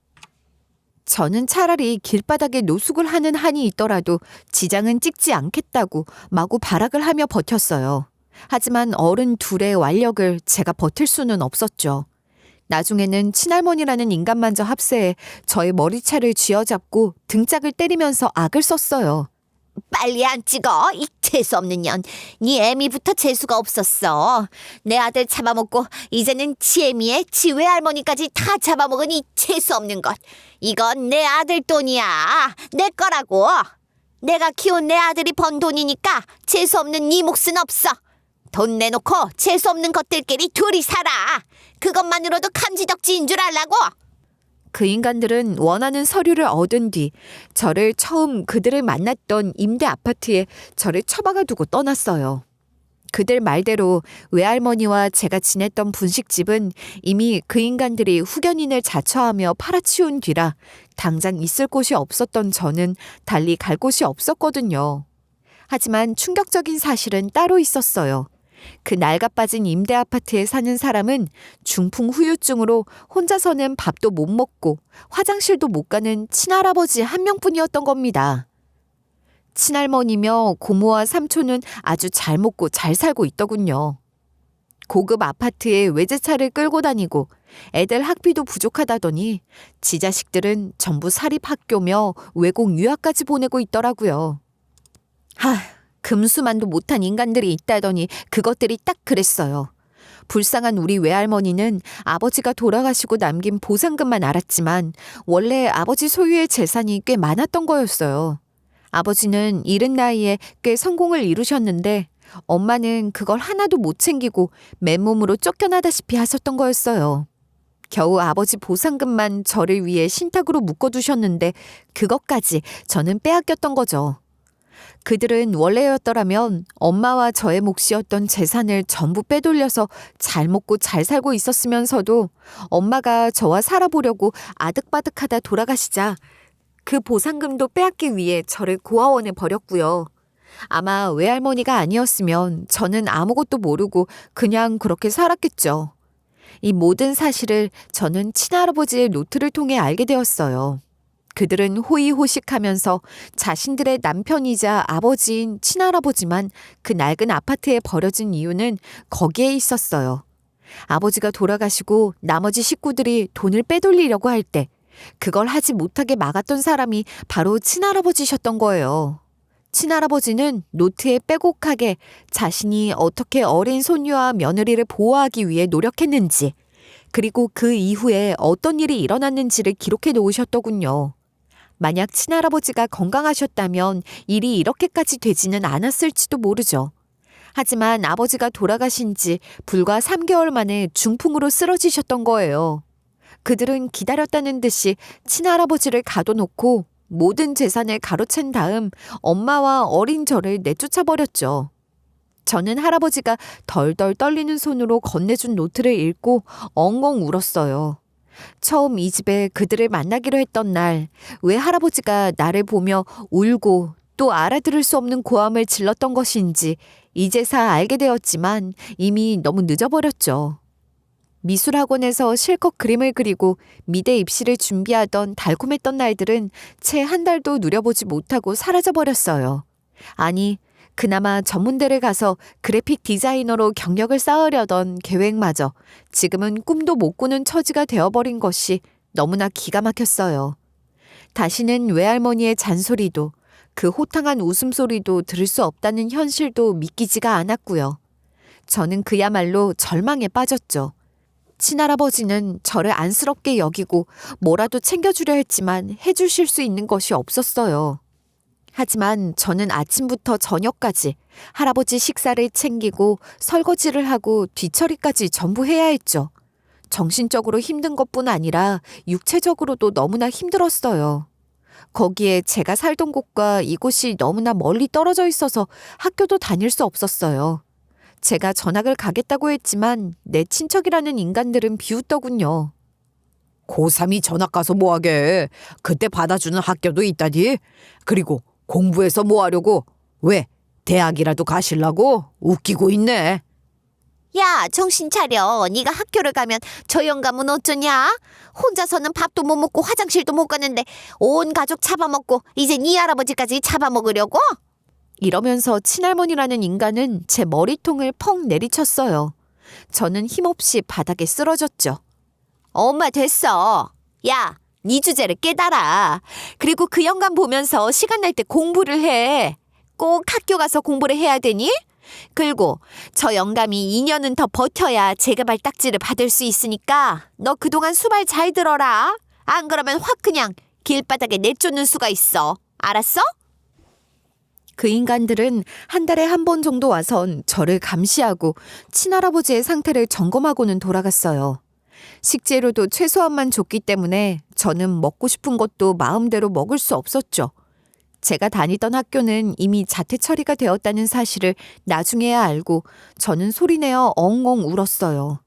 Speaker 1: 저는 차라리 길바닥에 노숙을 하는 한이 있더라도 지장은 찍지 않겠다고 마구 발악을 하며 버텼어요. 하지만 어른 둘의 완력을 제가 버틸 수는 없었죠. 나중에는 친할머니라는 인간만저 합세해 저의 머리채를 쥐어잡고 등짝을 때리면서 악을 썼어요.
Speaker 2: 빨리 안 찍어. 이 재수없는 년. 네 애미부터 재수가 없었어. 내 아들 잡아먹고 이제는 지 애미에 지 외할머니까지 다 잡아먹은 이 재수없는 것. 이건 내 아들 돈이야. 내 거라고. 내가 키운 내 아들이 번 돈이니까 재수없는 네 몫은 없어. 돈 내놓고 재수없는 것들끼리 둘이 살아. 그것만으로도 감지덕지인 줄 알라고.
Speaker 1: 그 인간들은 원하는 서류를 얻은 뒤 저를 처음 그들을 만났던 임대 아파트에 저를 처박아 두고 떠났어요. 그들 말대로 외할머니와 제가 지냈던 분식집은 이미 그 인간들이 후견인을 자처하며 팔아치운 뒤라 당장 있을 곳이 없었던 저는 달리 갈 곳이 없었거든요. 하지만 충격적인 사실은 따로 있었어요. 그 낡아빠진 임대 아파트에 사는 사람은 중풍 후유증으로 혼자서는 밥도 못 먹고 화장실도 못 가는 친할아버지 한 명뿐이었던 겁니다. 친할머니며 고모와 삼촌은 아주 잘 먹고 잘 살고 있더군요. 고급 아파트에 외제차를 끌고 다니고 애들 학비도 부족하다더니 지 자식들은 전부 사립학교며 외국 유학까지 보내고 있더라고요. 금수만도 못한 인간들이 있다더니 그것들이 딱 그랬어요. 불쌍한 우리 외할머니는 아버지가 돌아가시고 남긴 보상금만 알았지만 원래 아버지 소유의 재산이 꽤 많았던 거였어요. 아버지는 이른 나이에 꽤 성공을 이루셨는데 엄마는 그걸 하나도 못 챙기고 맨몸으로 쫓겨나다시피 하셨던 거였어요. 겨우 아버지 보상금만 저를 위해 신탁으로 묶어두셨는데 그것까지 저는 빼앗겼던 거죠. 그들은 원래였더라면 엄마와 저의 몫이었던 재산을 전부 빼돌려서 잘 먹고 잘 살고 있었으면서도 엄마가 저와 살아보려고 아득바득하다 돌아가시자 그 보상금도 빼앗기 위해 저를 고아원에 버렸고요. 아마 외할머니가 아니었으면 저는 아무것도 모르고 그냥 그렇게 살았겠죠. 이 모든 사실을 저는 친할아버지의 노트를 통해 알게 되었어요. 그들은 호의호식하면서 자신들의 남편이자 아버지인 친할아버지만 그 낡은 아파트에 버려진 이유는 거기에 있었어요. 아버지가 돌아가시고 나머지 식구들이 돈을 빼돌리려고 할 때 그걸 하지 못하게 막았던 사람이 바로 친할아버지셨던 거예요. 친할아버지는 노트에 빼곡하게 자신이 어떻게 어린 손녀와 며느리를 보호하기 위해 노력했는지, 그리고 그 이후에 어떤 일이 일어났는지를 기록해 놓으셨더군요. 만약 친할아버지가 건강하셨다면 일이 이렇게까지 되지는 않았을지도 모르죠. 하지만 아버지가 돌아가신 지 불과 3개월 만에 중풍으로 쓰러지셨던 거예요. 그들은 기다렸다는 듯이 친할아버지를 가둬놓고 모든 재산을 가로챈 다음 엄마와 어린 저를 내쫓아버렸죠. 저는 할아버지가 덜덜 떨리는 손으로 건네준 노트를 읽고 엉엉 울었어요. 처음 이 집에 그들을 만나기로 했던 날, 왜 할아버지가 나를 보며 울고 또 알아들을 수 없는 고함을 질렀던 것인지 이제사 알게 되었지만 이미 너무 늦어버렸죠. 미술학원에서 실컷 그림을 그리고 미대 입시를 준비하던 달콤했던 날들은 채 한 달도 누려보지 못하고 사라져버렸어요. 아니, 그나마 전문대를 가서 그래픽 디자이너로 경력을 쌓으려던 계획마저 지금은 꿈도 못 꾸는 처지가 되어버린 것이 너무나 기가 막혔어요. 다시는 외할머니의 잔소리도 그 호탕한 웃음소리도 들을 수 없다는 현실도 믿기지가 않았고요. 저는 그야말로 절망에 빠졌죠. 친할아버지는 저를 안쓰럽게 여기고 뭐라도 챙겨주려 했지만 해주실 수 있는 것이 없었어요. 하지만 저는 아침부터 저녁까지 할아버지 식사를 챙기고 설거지를 하고 뒤처리까지 전부 해야 했죠. 정신적으로 힘든 것뿐 아니라 육체적으로도 너무나 힘들었어요. 거기에 제가 살던 곳과 이곳이 너무나 멀리 떨어져 있어서 학교도 다닐 수 없었어요. 제가 전학을 가겠다고 했지만 내 친척이라는 인간들은 비웃더군요.
Speaker 3: 고3이 전학 가서 뭐하게? 그때 받아주는 학교도 있다니? 그리고 공부해서 뭐하려고? 왜? 대학이라도 가실라고? 웃기고 있네.
Speaker 2: 야, 정신 차려. 네가 학교를 가면 저 영감은 어쩌냐? 혼자서는 밥도 못 먹고 화장실도 못 가는데 온 가족 잡아먹고 이제 네 할아버지까지 잡아먹으려고?
Speaker 1: 이러면서 친할머니라는 인간은 제 머리통을 펑 내리쳤어요. 저는 힘없이 바닥에 쓰러졌죠.
Speaker 2: 엄마 됐어. 야, 네 주제를 깨달아. 그리고 그 영감 보면서 시간 날 때 공부를 해. 꼭 학교 가서 공부를 해야 되니? 그리고 저 영감이 2년은 더 버텨야 재개발 딱지를 받을 수 있으니까 너 그동안 수발 잘 들어라. 안 그러면 확 그냥 길바닥에 내쫓는 수가 있어. 알았어?
Speaker 1: 그 인간들은 한 달에 한 번 정도 와선 저를 감시하고 친할아버지의 상태를 점검하고는 돌아갔어요. 식재료도 최소한만 줬기 때문에 저는 먹고 싶은 것도 마음대로 먹을 수 없었죠. 제가 다니던 학교는 이미 자퇴 처리가 되었다는 사실을 나중에야 알고 저는 소리내어 엉엉 울었어요.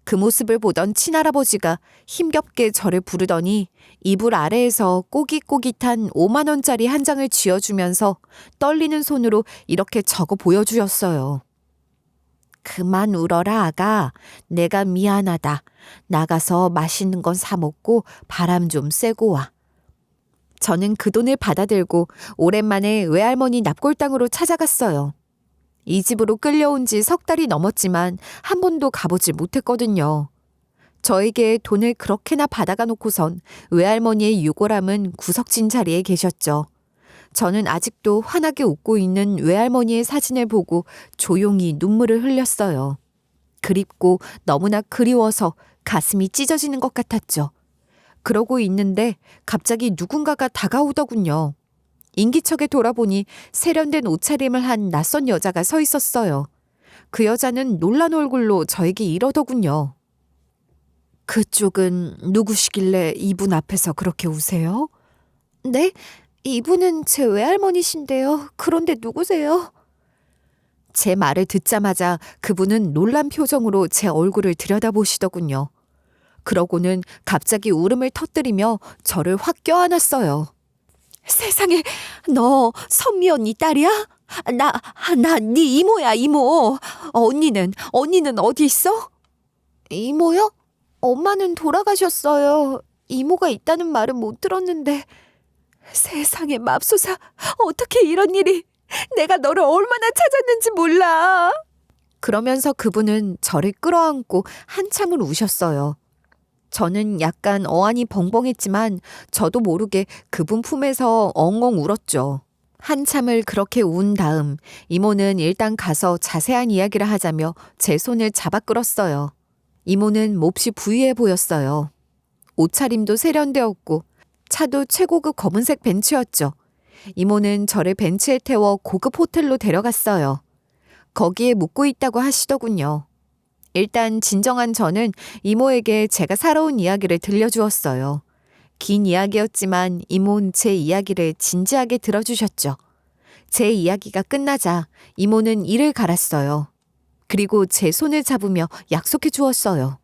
Speaker 1: 그 모습을 보던 친할아버지가 힘겹게 저를 부르더니 이불 아래에서 꼬깃꼬깃한 5만 원짜리 한 장을 쥐어주면서 떨리는 손으로 이렇게 적어 보여주었어요. 그만 울어라, 아가. 내가 미안하다. 나가서 맛있는 건 사 먹고 바람 좀 쐬고 와. 저는 그 돈을 받아들고 오랜만에 외할머니 납골당으로 찾아갔어요. 이 집으로 끌려온 지 석 달이 넘었지만 한 번도 가보질 못했거든요. 저에게 돈을 그렇게나 받아가 놓고선 외할머니의 유골함은 구석진 자리에 계셨죠. 저는 아직도 환하게 웃고 있는 외할머니의 사진을 보고 조용히 눈물을 흘렸어요. 그립고 너무나 그리워서 가슴이 찢어지는 것 같았죠. 그러고 있는데 갑자기 누군가가 다가오더군요. 인기척에 돌아보니 세련된 옷차림을 한 낯선 여자가 서 있었어요. 그 여자는 놀란 얼굴로 저에게 이러더군요. 그쪽은 누구시길래 이분 앞에서 그렇게 우세요? 네? 이분은 제 외할머니신데요. 그런데 누구세요? 제 말을 듣자마자 그분은 놀란 표정으로 제 얼굴을 들여다보시더군요. 그러고는 갑자기 울음을 터뜨리며 저를 확 껴안았어요. 세상에, 너 선미 언니 딸이야? 나 네 이모야, 이모. 언니는 어디 있어? 이모요? 엄마는 돌아가셨어요. 이모가 있다는 말은 못 들었는데. 세상에 맙소사, 어떻게 이런 일이. 내가 너를 얼마나 찾았는지 몰라. 그러면서 그분은 저를 끌어안고 한참을 우셨어요. 저는 약간 어안이 벙벙했지만 저도 모르게 그분 품에서 엉엉 울었죠. 한참을 그렇게 운 다음 이모는 일단 가서 자세한 이야기를 하자며 제 손을 잡아 끌었어요. 이모는 몹시 부유해 보였어요. 옷차림도 세련되었고 차도 최고급 검은색 벤츠였죠. 이모는 저를 벤츠에 태워 고급 호텔로 데려갔어요. 거기에 묵고 있다고 하시더군요. 일단 진정한 저는 이모에게 제가 살아온 이야기를 들려주었어요. 긴 이야기였지만 이모는 제 이야기를 진지하게 들어주셨죠. 제 이야기가 끝나자 이모는 이를 갈았어요. 그리고 제 손을 잡으며 약속해 주었어요.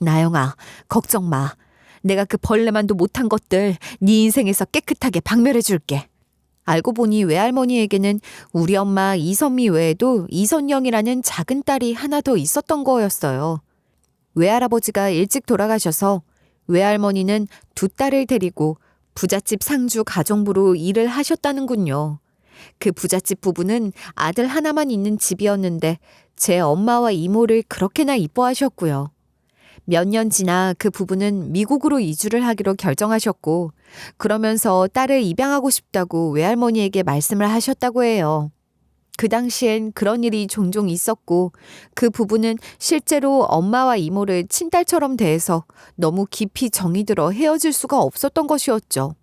Speaker 1: 나영아, 걱정 마. 내가 그 벌레만도 못한 것들 네 인생에서 깨끗하게 박멸해 줄게. 알고 보니 외할머니에게는 우리 엄마 이선미 외에도 이선영이라는 작은 딸이 하나 더 있었던 거였어요. 외할아버지가 일찍 돌아가셔서 외할머니는 두 딸을 데리고 부잣집 상주 가정부로 일을 하셨다는군요. 그 부잣집 부부는 아들 하나만 있는 집이었는데 제 엄마와 이모를 그렇게나 이뻐하셨고요. 몇 년 지나 그 부부는 미국으로 이주를 하기로 결정하셨고 그러면서 딸을 입양하고 싶다고 외할머니에게 말씀을 하셨다고 해요. 그 당시엔 그런 일이 종종 있었고 그 부부는 실제로 엄마와 이모를 친딸처럼 대해서 너무 깊이 정이 들어 헤어질 수가 없었던 것이었죠.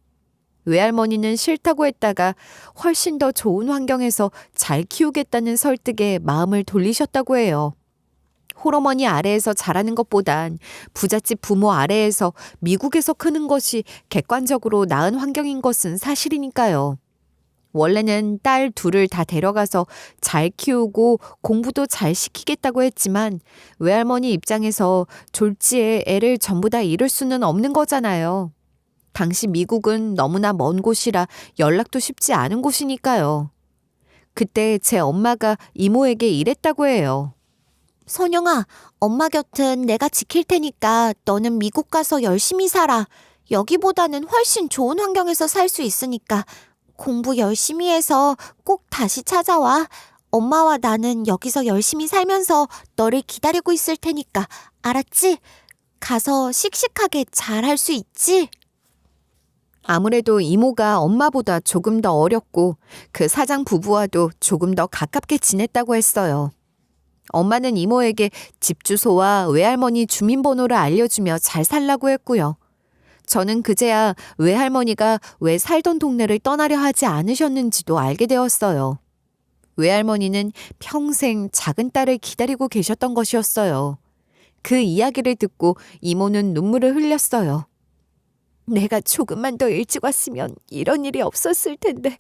Speaker 1: 외할머니는 싫다고 했다가 훨씬 더 좋은 환경에서 잘 키우겠다는 설득에 마음을 돌리셨다고 해요. 홀어머니 아래에서 자라는 것보단 부잣집 부모 아래에서 미국에서 크는 것이 객관적으로 나은 환경인 것은 사실이니까요. 원래는 딸 둘을 다 데려가서 잘 키우고 공부도 잘 시키겠다고 했지만 외할머니 입장에서 졸지에 애를 전부 다 잃을 수는 없는 거잖아요. 당시 미국은 너무나 먼 곳이라 연락도 쉽지 않은 곳이니까요. 그때 제 엄마가 이모에게 이랬다고 해요.
Speaker 2: 선영아, 엄마 곁은 내가 지킬 테니까 너는 미국 가서 열심히 살아. 여기보다는 훨씬 좋은 환경에서 살 수 있으니까 공부 열심히 해서 꼭 다시 찾아와. 엄마와 나는 여기서 열심히 살면서 너를 기다리고 있을 테니까 알았지? 가서 씩씩하게 잘할 수 있지?
Speaker 1: 아무래도 이모가 엄마보다 조금 더 어렸고 그 사장 부부와도 조금 더 가깝게 지냈다고 했어요. 엄마는 이모에게 집 주소와 외할머니 주민번호를 알려주며 잘 살라고 했고요. 저는 그제야 외할머니가 왜 살던 동네를 떠나려 하지 않으셨는지도 알게 되었어요. 외할머니는 평생 작은 딸을 기다리고 계셨던 것이었어요. 그 이야기를 듣고 이모는 눈물을 흘렸어요. 내가 조금만 더 일찍 왔으면 이런 일이 없었을 텐데.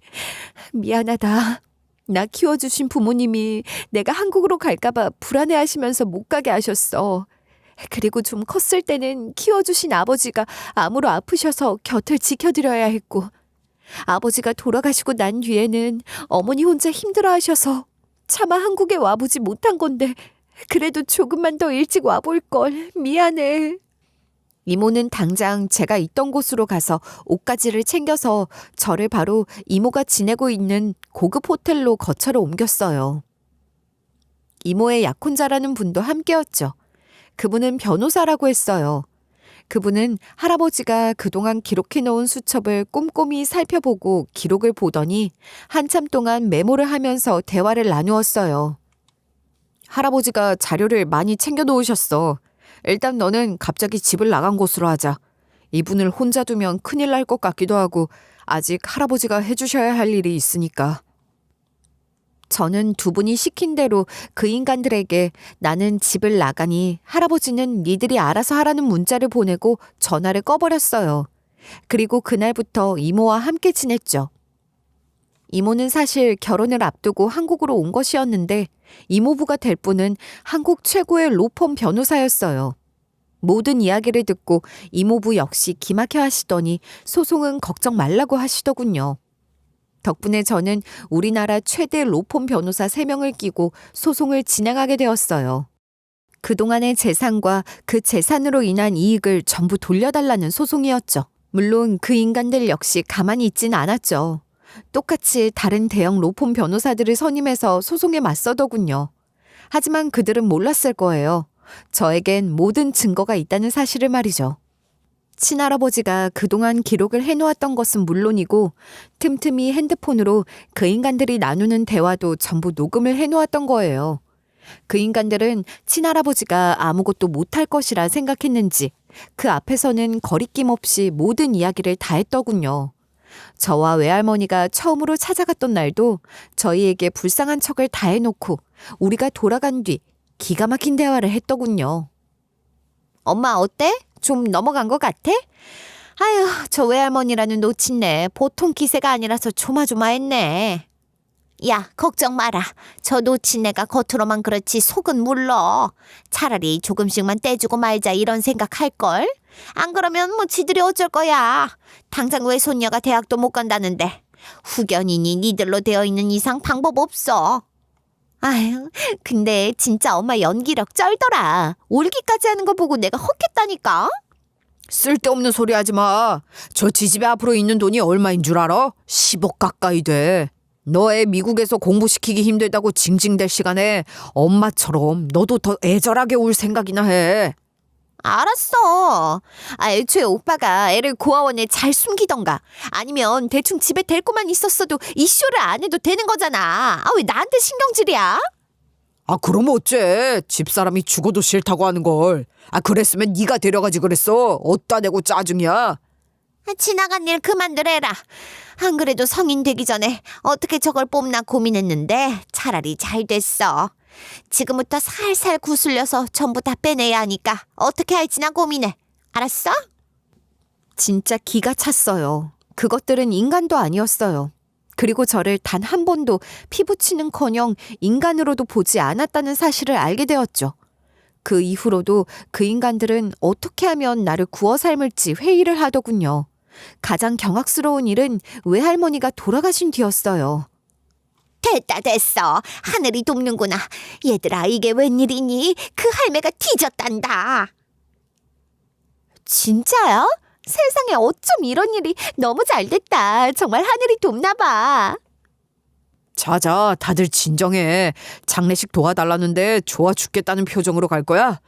Speaker 1: 미안하다. 나 키워주신 부모님이 내가 한국으로 갈까봐 불안해하시면서 못 가게 하셨어. 그리고 좀 컸을 때는 키워주신 아버지가 암으로 아프셔서 곁을 지켜드려야 했고, 아버지가 돌아가시고 난 뒤에는 어머니 혼자 힘들어하셔서 차마 한국에 와보지 못한 건데, 그래도 조금만 더 일찍 와볼걸. 미안해. 이모는 당장 제가 있던 곳으로 가서 옷가지를 챙겨서 저를 바로 이모가 지내고 있는 고급 호텔로 거처로 옮겼어요. 이모의 약혼자라는 분도 함께였죠. 그분은 변호사라고 했어요. 그분은 할아버지가 그동안 기록해놓은 수첩을 꼼꼼히 살펴보고 기록을 보더니 한참 동안 메모를 하면서 대화를 나누었어요. 할아버지가 자료를 많이 챙겨놓으셨어. 일단 너는 갑자기 집을 나간 곳으로 하자. 이분을 혼자 두면 큰일 날 것 같기도 하고 아직 할아버지가 해주셔야 할 일이 있으니까. 저는 두 분이 시킨 대로 그 인간들에게 나는 집을 나가니 할아버지는 니들이 알아서 하라는 문자를 보내고 전화를 꺼버렸어요. 그리고 그날부터 이모와 함께 지냈죠. 이모는 사실 결혼을 앞두고 한국으로 온 것이었는데 이모부가 될 분은 한국 최고의 로펌 변호사였어요. 모든 이야기를 듣고 이모부 역시 기막혀 하시더니 소송은 걱정 말라고 하시더군요. 덕분에 저는 우리나라 최대 로펌 변호사 3명을 끼고 소송을 진행하게 되었어요. 그동안의 재산과 그 재산으로 인한 이익을 전부 돌려달라는 소송이었죠. 물론 그 인간들 역시 가만히 있진 않았죠. 똑같이 다른 대형 로펌 변호사들을 선임해서 소송에 맞서더군요. 하지만 그들은 몰랐을 거예요. 저에겐 모든 증거가 있다는 사실을 말이죠. 친할아버지가 그동안 기록을 해놓았던 것은 물론이고 틈틈이 핸드폰으로 그 인간들이 나누는 대화도 전부 녹음을 해놓았던 거예요. 그 인간들은 친할아버지가 아무것도 못할 것이라 생각했는지 그 앞에서는 거리낌 없이 모든 이야기를 다 했더군요. 저와 외할머니가 처음으로 찾아갔던 날도 저희에게 불쌍한 척을 다 해놓고 우리가 돌아간 뒤 기가 막힌 대화를 했더군요. 엄마 어때? 좀 넘어간 것 같아? 아유, 저 외할머니라는 노친네 보통 기세가 아니라서 조마조마했네.
Speaker 2: 야, 걱정 마라. 저 노친네가 겉으로만 그렇지 속은 물러. 차라리 조금씩만 떼주고 말자 이런 생각할걸? 안 그러면 뭐 지들이 어쩔 거야. 당장 외손녀가 대학도 못 간다는데. 후견인이 니들로 되어 있는 이상 방법 없어. 아유, 근데 진짜 엄마 연기력 쩔더라. 울기까지 하는 거 보고 내가 헛했다니까.
Speaker 3: 쓸데없는 소리 하지 마. 저 지집에 앞으로 있는 돈이 얼마인 줄 알아? 10억 가까이 돼. 너 애 미국에서 공부시키기 힘들다고 징징댈 시간에 엄마처럼 너도 더 애절하게 울 생각이나 해.
Speaker 2: 알았어. 애초에 오빠가 애를 고아원에 잘 숨기던가 아니면 대충 집에 데리고만 있었어도 이슈를 안 해도 되는 거잖아. 왜 나한테 신경질이야?
Speaker 3: 아 그럼 어째? 집사람이 죽어도 싫다고 하는 걸. 아 그랬으면 네가 데려가지 그랬어. 어디다 대고 짜증이야.
Speaker 2: 지나간 일 그만들 해라. 안 그래도 성인 되기 전에 어떻게 저걸 뽑나 고민했는데 차라리 잘 됐어. 지금부터 살살 구슬려서 전부 다 빼내야 하니까 어떻게 할지나 고민해. 알았어?
Speaker 1: 진짜 기가 찼어요. 그것들은 인간도 아니었어요. 그리고 저를 단 한 번도 피부치는커녕 인간으로도 보지 않았다는 사실을 알게 되었죠. 그 이후로도 그 인간들은 어떻게 하면 나를 구워 삶을지 회의를 하더군요. 가장 경악스러운 일은 외할머니가 돌아가신 뒤였어요.
Speaker 2: 됐어. 하늘이 돕는구나. 얘들아 이게 웬일이니? 그 할매가 뒤졌단다. 진짜야? 세상에 어쩜 이런 일이. 너무 잘됐다. 정말 하늘이 돕나 봐.
Speaker 3: 자자 다들 진정해. 장례식 도와달라는데 좋아 죽겠다는 표정으로 갈 거야?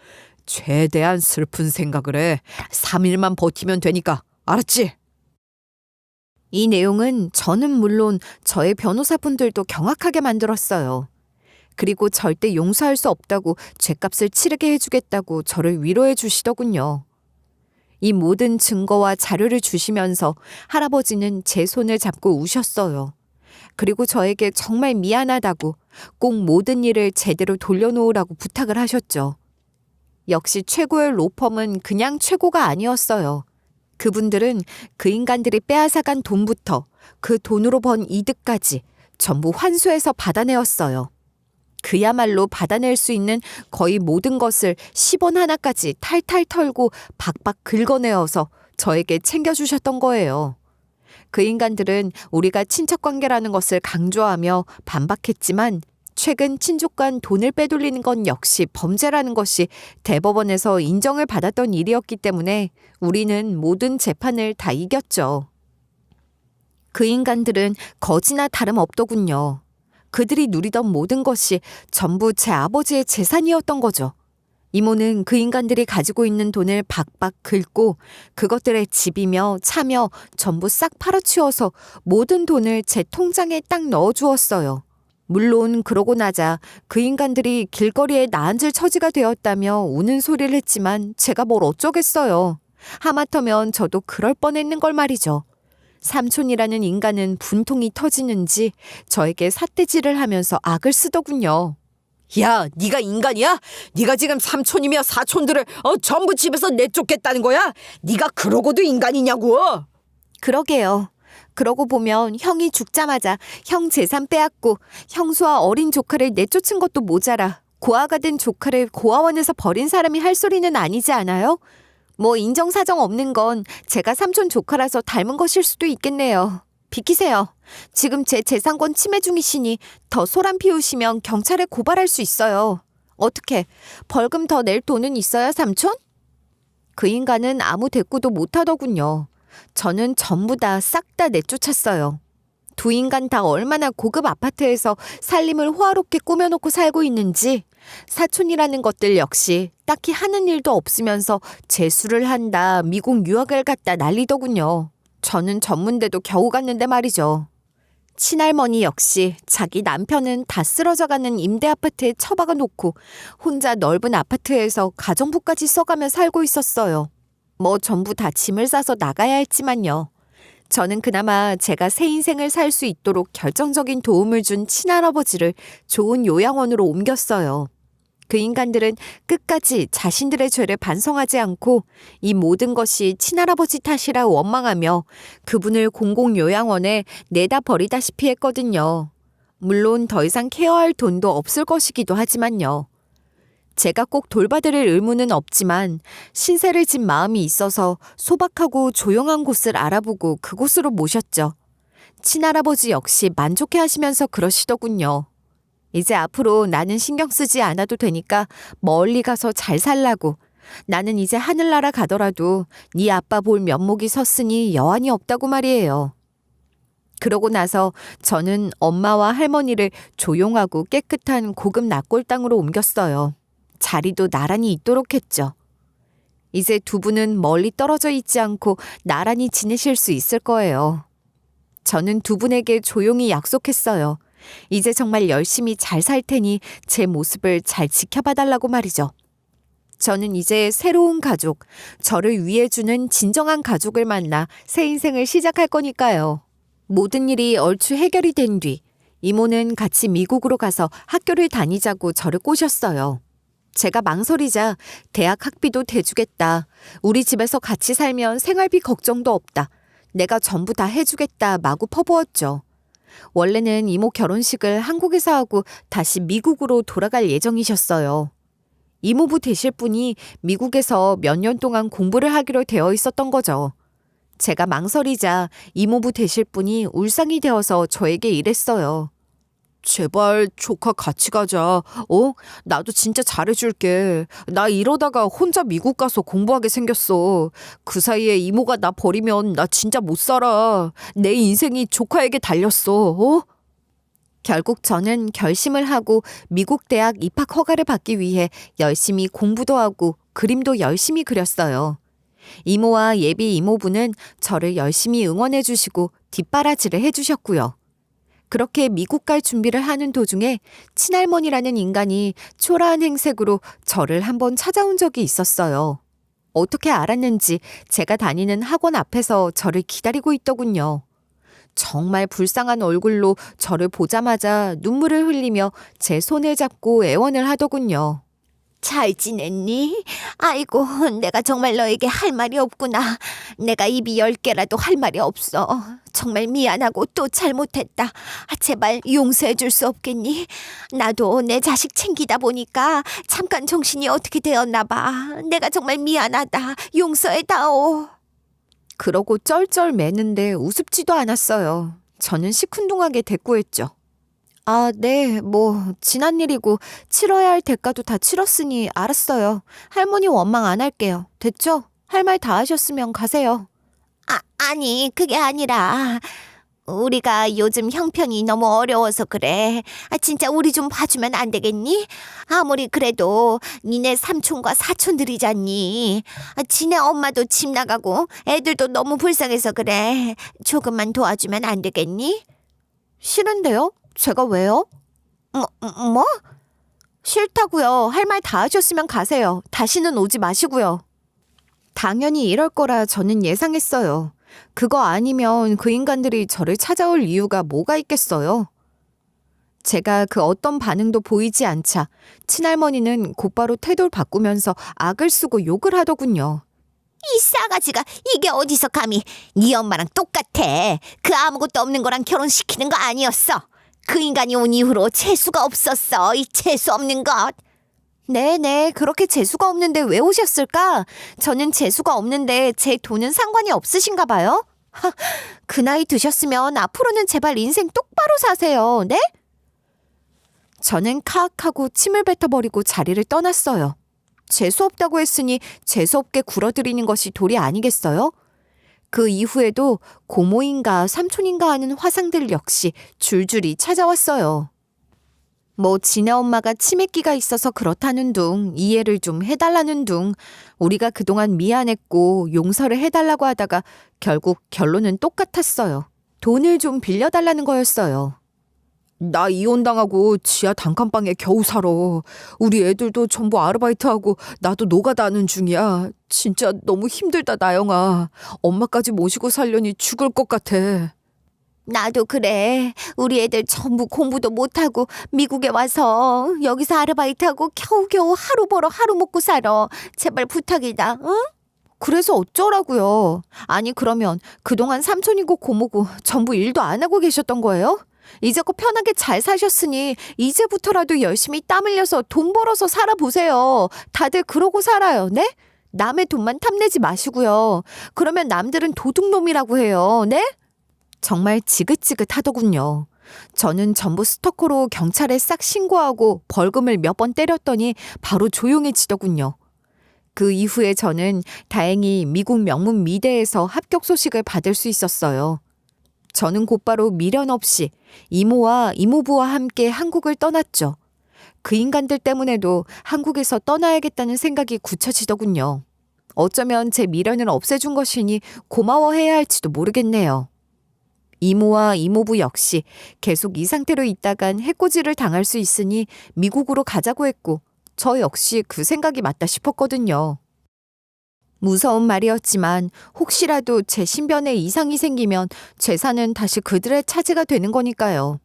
Speaker 3: 최대한 슬픈 생각을 해. 3일만 버티면 되니까. 알았지?
Speaker 1: 이 내용은 저는 물론 저의 변호사분들도 경악하게 만들었어요. 그리고 절대 용서할 수 없다고 죗값을 치르게 해주겠다고 저를 위로해 주시더군요. 이 모든 증거와 자료를 주시면서 할아버지는 제 손을 잡고 우셨어요. 그리고 저에게 정말 미안하다고 꼭 모든 일을 제대로 돌려놓으라고 부탁을 하셨죠. 역시 최고의 로펌은 그냥 최고가 아니었어요. 그분들은 그 인간들이 빼앗아간 돈부터 그 돈으로 번 이득까지 전부 환수해서 받아내었어요. 그야말로 받아낼 수 있는 거의 모든 것을 10원 하나까지 탈탈 털고 박박 긁어내어서 저에게 챙겨주셨던 거예요. 그 인간들은 우리가 친척 관계라는 것을 강조하며 반박했지만 최근 친족 간 돈을 빼돌리는 건 역시 범죄라는 것이 대법원에서 인정을 받았던 일이었기 때문에 우리는 모든 재판을 다 이겼죠. 그 인간들은 거지나 다름없더군요. 그들이 누리던 모든 것이 전부 제 아버지의 재산이었던 거죠. 이모는 그 인간들이 가지고 있는 돈을 박박 긁고 그것들의 집이며 차며 전부 싹 팔아치워서 모든 돈을 제 통장에 딱 넣어주었어요. 물론 그러고 나자 그 인간들이 길거리에 나앉을 처지가 되었다며 우는 소리를 했지만 제가 뭘 어쩌겠어요. 하마터면 저도 그럴 뻔했는 걸 말이죠. 삼촌이라는 인간은 분통이 터지는지 저에게 삿대질을 하면서 악을 쓰더군요.
Speaker 3: 야, 네가 인간이야? 네가 지금 삼촌이며 사촌들을 전부 집에서 내쫓겠다는 거야? 네가 그러고도 인간이냐고?
Speaker 1: 그러게요. 그러고 보면 형이 죽자마자 형 재산 빼앗고 형수와 어린 조카를 내쫓은 것도 모자라 고아가 된 조카를 고아원에서 버린 사람이 할 소리는 아니지 않아요? 뭐 인정사정 없는 건 제가 삼촌 조카라서 닮은 것일 수도 있겠네요. 비키세요. 지금 제 재산권 침해 중이시니 더 소란 피우시면 경찰에 고발할 수 있어요. 어떻게 벌금 더 낼 돈은 있어요, 삼촌? 그 인간은 아무 대꾸도 못하더군요. 저는 전부 다 싹 다 내쫓았어요. 두 인간 다 얼마나 고급 아파트에서 살림을 호화롭게 꾸며놓고 살고 있는지 사촌이라는 것들 역시 딱히 하는 일도 없으면서 재수를 한다, 미국 유학을 갔다 난리더군요. 저는 전문대도 겨우 갔는데 말이죠. 친할머니 역시 자기 남편은 다 쓰러져가는 임대 아파트에 처박아 놓고 혼자 넓은 아파트에서 가정부까지 써가며 살고 있었어요. 뭐 전부 다 짐을 싸서 나가야 했지만요. 저는 그나마 제가 새 인생을 살 수 있도록 결정적인 도움을 준 친할아버지를 좋은 요양원으로 옮겼어요. 그 인간들은 끝까지 자신들의 죄를 반성하지 않고 이 모든 것이 친할아버지 탓이라 원망하며 그분을 공공요양원에 내다 버리다시피 했거든요. 물론 더 이상 케어할 돈도 없을 것이기도 하지만요. 제가 꼭 돌봐드릴 의무는 없지만 신세를 진 마음이 있어서 소박하고 조용한 곳을 알아보고 그곳으로 모셨죠. 친할아버지 역시 만족해 하시면서 그러시더군요. 이제 앞으로 나는 신경 쓰지 않아도 되니까 멀리 가서 잘 살라고. 나는 이제 하늘나라 가더라도 네 아빠 볼 면목이 섰으니 여한이 없다고 말이에요. 그러고 나서 저는 엄마와 할머니를 조용하고 깨끗한 고급 납골당으로 옮겼어요. 자리도 나란히 있도록 했죠. 이제 두 분은 멀리 떨어져 있지 않고 나란히 지내실 수 있을 거예요. 저는 두 분에게 조용히 약속했어요. 이제 정말 열심히 잘 살 테니 제 모습을 잘 지켜봐 달라고 말이죠. 저는 이제 새로운 가족, 저를 위해주는 진정한 가족을 만나 새 인생을 시작할 거니까요. 모든 일이 얼추 해결이 된 뒤 이모는 같이 미국으로 가서 학교를 다니자고 저를 꼬셨어요. 제가 망설이자 대학 학비도 대주겠다. 우리 집에서 같이 살면 생활비 걱정도 없다. 내가 전부 다 해주겠다 마구 퍼부었죠. 원래는 이모 결혼식을 한국에서 하고 다시 미국으로 돌아갈 예정이셨어요. 이모부 되실 분이 미국에서 몇 년 동안 공부를 하기로 되어 있었던 거죠. 제가 망설이자 이모부 되실 분이 울상이 되어서 저에게 이랬어요. 제발 조카 같이 가자. 나도 진짜 잘해줄게. 나 이러다가 혼자 미국 가서 공부하게 생겼어. 그 사이에 이모가 나 버리면 나 진짜 못 살아. 내 인생이 조카에게 달렸어. 결국 저는 결심을 하고 미국 대학 입학 허가를 받기 위해 열심히 공부도 하고 그림도 열심히 그렸어요. 이모와 예비 이모부는 저를 열심히 응원해 주시고 뒷바라지를 해 주셨고요. 그렇게 미국 갈 준비를 하는 도중에 친할머니라는 인간이 초라한 행색으로 저를 한번 찾아온 적이 있었어요. 어떻게 알았는지 제가 다니는 학원 앞에서 저를 기다리고 있더군요. 정말 불쌍한 얼굴로 저를 보자마자 눈물을 흘리며 제 손을 잡고 애원을 하더군요.
Speaker 2: 잘 지냈니? 아이고, 내가 정말 너에게 할 말이 없구나. 내가 입이 10개라도 할 말이 없어. 정말 미안하고 또 잘못했다. 제발 용서해 줄 수 없겠니? 나도 내 자식 챙기다 보니까 잠깐 정신이 어떻게 되었나 봐. 내가 정말 미안하다. 용서해 다오.
Speaker 1: 그러고 쩔쩔 매는데 우습지도 않았어요. 저는 시큰둥하게 대꾸했죠. 아, 네, 지난 일이고 치러야 할 대가도 다 치렀으니 알았어요. 할머니 원망 안 할게요. 됐죠? 할 말 다 하셨으면 가세요.
Speaker 2: 아니, 그게 아니라 우리가 요즘 형편이 너무 어려워서 그래. 진짜 우리 좀 봐주면 안 되겠니? 아무리 그래도 니네 삼촌과 사촌들이잖니. 지네 엄마도 집 나가고 애들도 너무 불쌍해서 그래. 조금만 도와주면 안 되겠니?
Speaker 1: 싫은데요? 제가 왜요?
Speaker 2: 뭐?
Speaker 1: 싫다고요. 할 말 다 하셨으면 가세요. 다시는 오지 마시고요. 당연히 이럴 거라 저는 예상했어요. 그거 아니면 그 인간들이 저를 찾아올 이유가 뭐가 있겠어요? 제가 그 어떤 반응도 보이지 않자 친할머니는 곧바로 태도를 바꾸면서 악을 쓰고 욕을 하더군요.
Speaker 2: 이 싸가지가 이게 어디서 감히 네 엄마랑 똑같아. 그 아무것도 없는 거랑 결혼시키는 거 아니었어. 그 인간이 온 이후로 재수가 없었어. 이 재수 없는 것.
Speaker 1: 네네, 그렇게 재수가 없는데 왜 오셨을까? 저는 재수가 없는데 제 돈은 상관이 없으신가 봐요? 그 나이 드셨으면 앞으로는 제발 인생 똑바로 사세요, 네? 저는 카악하고 침을 뱉어버리고 자리를 떠났어요. 재수 없다고 했으니 재수 없게 굴어들이는 것이 도리 아니겠어요? 그 이후에도 고모인가 삼촌인가 하는 화상들 역시 줄줄이 찾아왔어요. 지네 엄마가 치매기가 있어서 그렇다는 둥, 이해를 좀 해달라는 둥, 우리가 그동안 미안했고 용서를 해달라고 하다가 결국 결론은 똑같았어요. 돈을 좀 빌려달라는 거였어요. 나 이혼당하고 지하 단칸방에 겨우 살아. 우리 애들도 전부 아르바이트하고 나도 노가다 하는 중이야. 진짜 너무 힘들다, 나영아. 엄마까지 모시고 살려니 죽을 것 같아.
Speaker 2: 나도 그래. 우리 애들 전부 공부도 못하고 미국에 와서 여기서 아르바이트하고 겨우겨우 하루 벌어 하루 먹고 살아. 제발 부탁이다. 응?
Speaker 1: 그래서 어쩌라고요? 아니 그러면 그동안 삼촌이고 고모고 전부 일도 안 하고 계셨던 거예요? 이제껏 편하게 잘 사셨으니 이제부터라도 열심히 땀 흘려서 돈 벌어서 살아보세요. 다들 그러고 살아요, 네? 남의 돈만 탐내지 마시고요. 그러면 남들은 도둑놈이라고 해요, 네? 정말 지긋지긋하더군요. 저는 전부 스토커로 경찰에 싹 신고하고 벌금을 몇 번 때렸더니 바로 조용해지더군요. 그 이후에 저는 다행히 미국 명문 미대에서 합격 소식을 받을 수 있었어요. 저는 곧바로 미련 없이 이모와 이모부와 함께 한국을 떠났죠. 그 인간들 때문에도 한국에서 떠나야겠다는 생각이 굳혀지더군요. 어쩌면 제 미련을 없애준 것이니 고마워해야 할지도 모르겠네요. 이모와 이모부 역시 계속 이 상태로 있다간 해코지를 당할 수 있으니 미국으로 가자고 했고 저 역시 그 생각이 맞다 싶었거든요. 무서운 말이었지만 혹시라도 제 신변에 이상이 생기면 재산은 다시 그들의 차지가 되는 거니까요.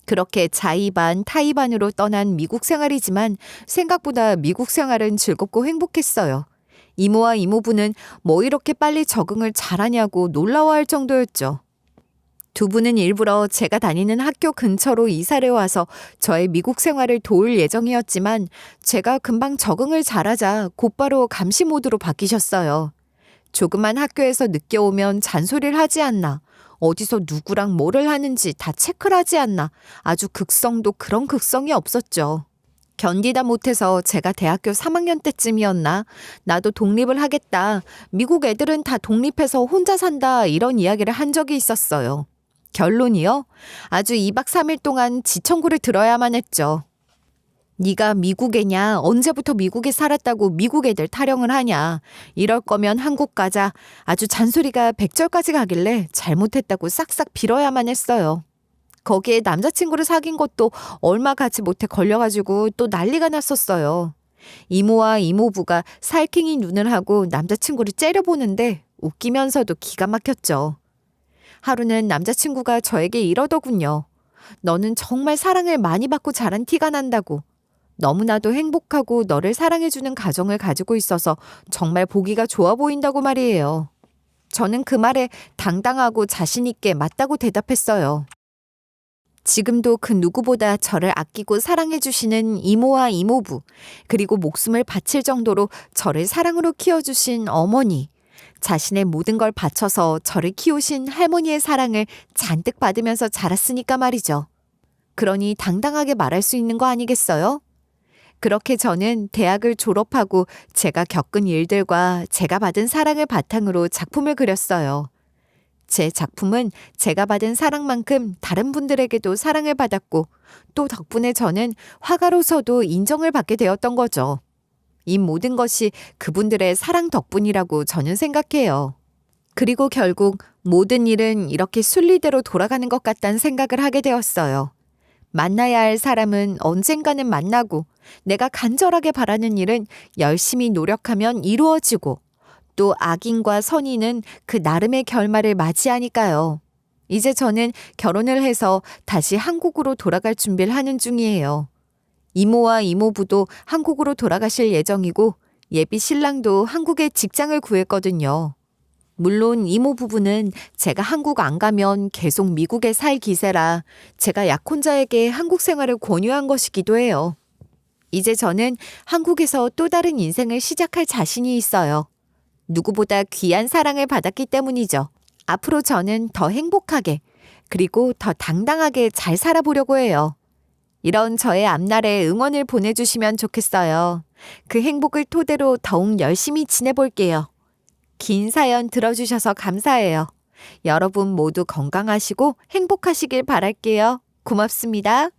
Speaker 1: 그렇게 자의반 타의반으로 떠난 미국 생활이지만 생각보다 미국 생활은 즐겁고 행복했어요. 이모와 이모부는 뭐 이렇게 빨리 적응을 잘하냐고 놀라워할 정도였죠. 두 분은 일부러 제가 다니는 학교 근처로 이사를 와서 저의 미국 생활을 도울 예정이었지만 제가 금방 적응을 잘하자 곧바로 감시 모드로 바뀌셨어요. 조그만 학교에서 늦게 오면 잔소리를 하지 않나, 어디서 누구랑 뭐를 하는지 다 체크를 하지 않나, 아주 극성도 그런 극성이 없었죠. 견디다 못해서 제가 대학교 3학년 때쯤이었나, 나도 독립을 하겠다, 미국 애들은 다 독립해서 혼자 산다 이런 이야기를 한 적이 있었어요. 결론이요? 아주 2박 3일 동안 지청구를 들어야만 했죠. 네가 미국 애냐? 언제부터 미국에 살았다고 미국 애들 타령을 하냐? 이럴 거면 한국 가자. 아주 잔소리가 100절까지 가길래 잘못했다고 싹싹 빌어야만 했어요. 거기에 남자친구를 사귄 것도 얼마 가지 못해 걸려가지고 또 난리가 났었어요. 이모와 이모부가 살쾡이 눈을 하고 남자친구를 째려보는데 웃기면서도 기가 막혔죠. 하루는 남자친구가 저에게 이러더군요. 너는 정말 사랑을 많이 받고 자란 티가 난다고. 너무나도 행복하고 너를 사랑해주는 가정을 가지고 있어서 정말 보기가 좋아 보인다고 말이에요. 저는 그 말에 당당하고 자신있게 맞다고 대답했어요. 지금도 그 누구보다 저를 아끼고 사랑해주시는 이모와 이모부, 그리고 목숨을 바칠 정도로 저를 사랑으로 키워주신 어머니, 자신의 모든 걸 바쳐서 저를 키우신 할머니의 사랑을 잔뜩 받으면서 자랐으니까 말이죠. 그러니 당당하게 말할 수 있는 거 아니겠어요? 그렇게 저는 대학을 졸업하고 제가 겪은 일들과 제가 받은 사랑을 바탕으로 작품을 그렸어요. 제 작품은 제가 받은 사랑만큼 다른 분들에게도 사랑을 받았고 또 덕분에 저는 화가로서도 인정을 받게 되었던 거죠. 이 모든 것이 그분들의 사랑 덕분이라고 저는 생각해요. 그리고 결국 모든 일은 이렇게 순리대로 돌아가는 것 같다는 생각을 하게 되었어요. 만나야 할 사람은 언젠가는 만나고 내가 간절하게 바라는 일은 열심히 노력하면 이루어지고 또 악인과 선인은 그 나름의 결말을 맞이하니까요. 이제 저는 결혼을 해서 다시 한국으로 돌아갈 준비를 하는 중이에요. 이모와 이모부도 한국으로 돌아가실 예정이고 예비 신랑도 한국에 직장을 구했거든요. 물론 이모 부부는 제가 한국 안 가면 계속 미국에 살 기세라 제가 약혼자에게 한국 생활을 권유한 것이기도 해요. 이제 저는 한국에서 또 다른 인생을 시작할 자신이 있어요. 누구보다 귀한 사랑을 받았기 때문이죠. 앞으로 저는 더 행복하게 그리고 더 당당하게 잘 살아보려고 해요. 이런 저의 앞날에 응원을 보내주시면 좋겠어요. 그 행복을 토대로 더욱 열심히 지내볼게요. 긴 사연 들어주셔서 감사해요. 여러분 모두 건강하시고 행복하시길 바랄게요. 고맙습니다.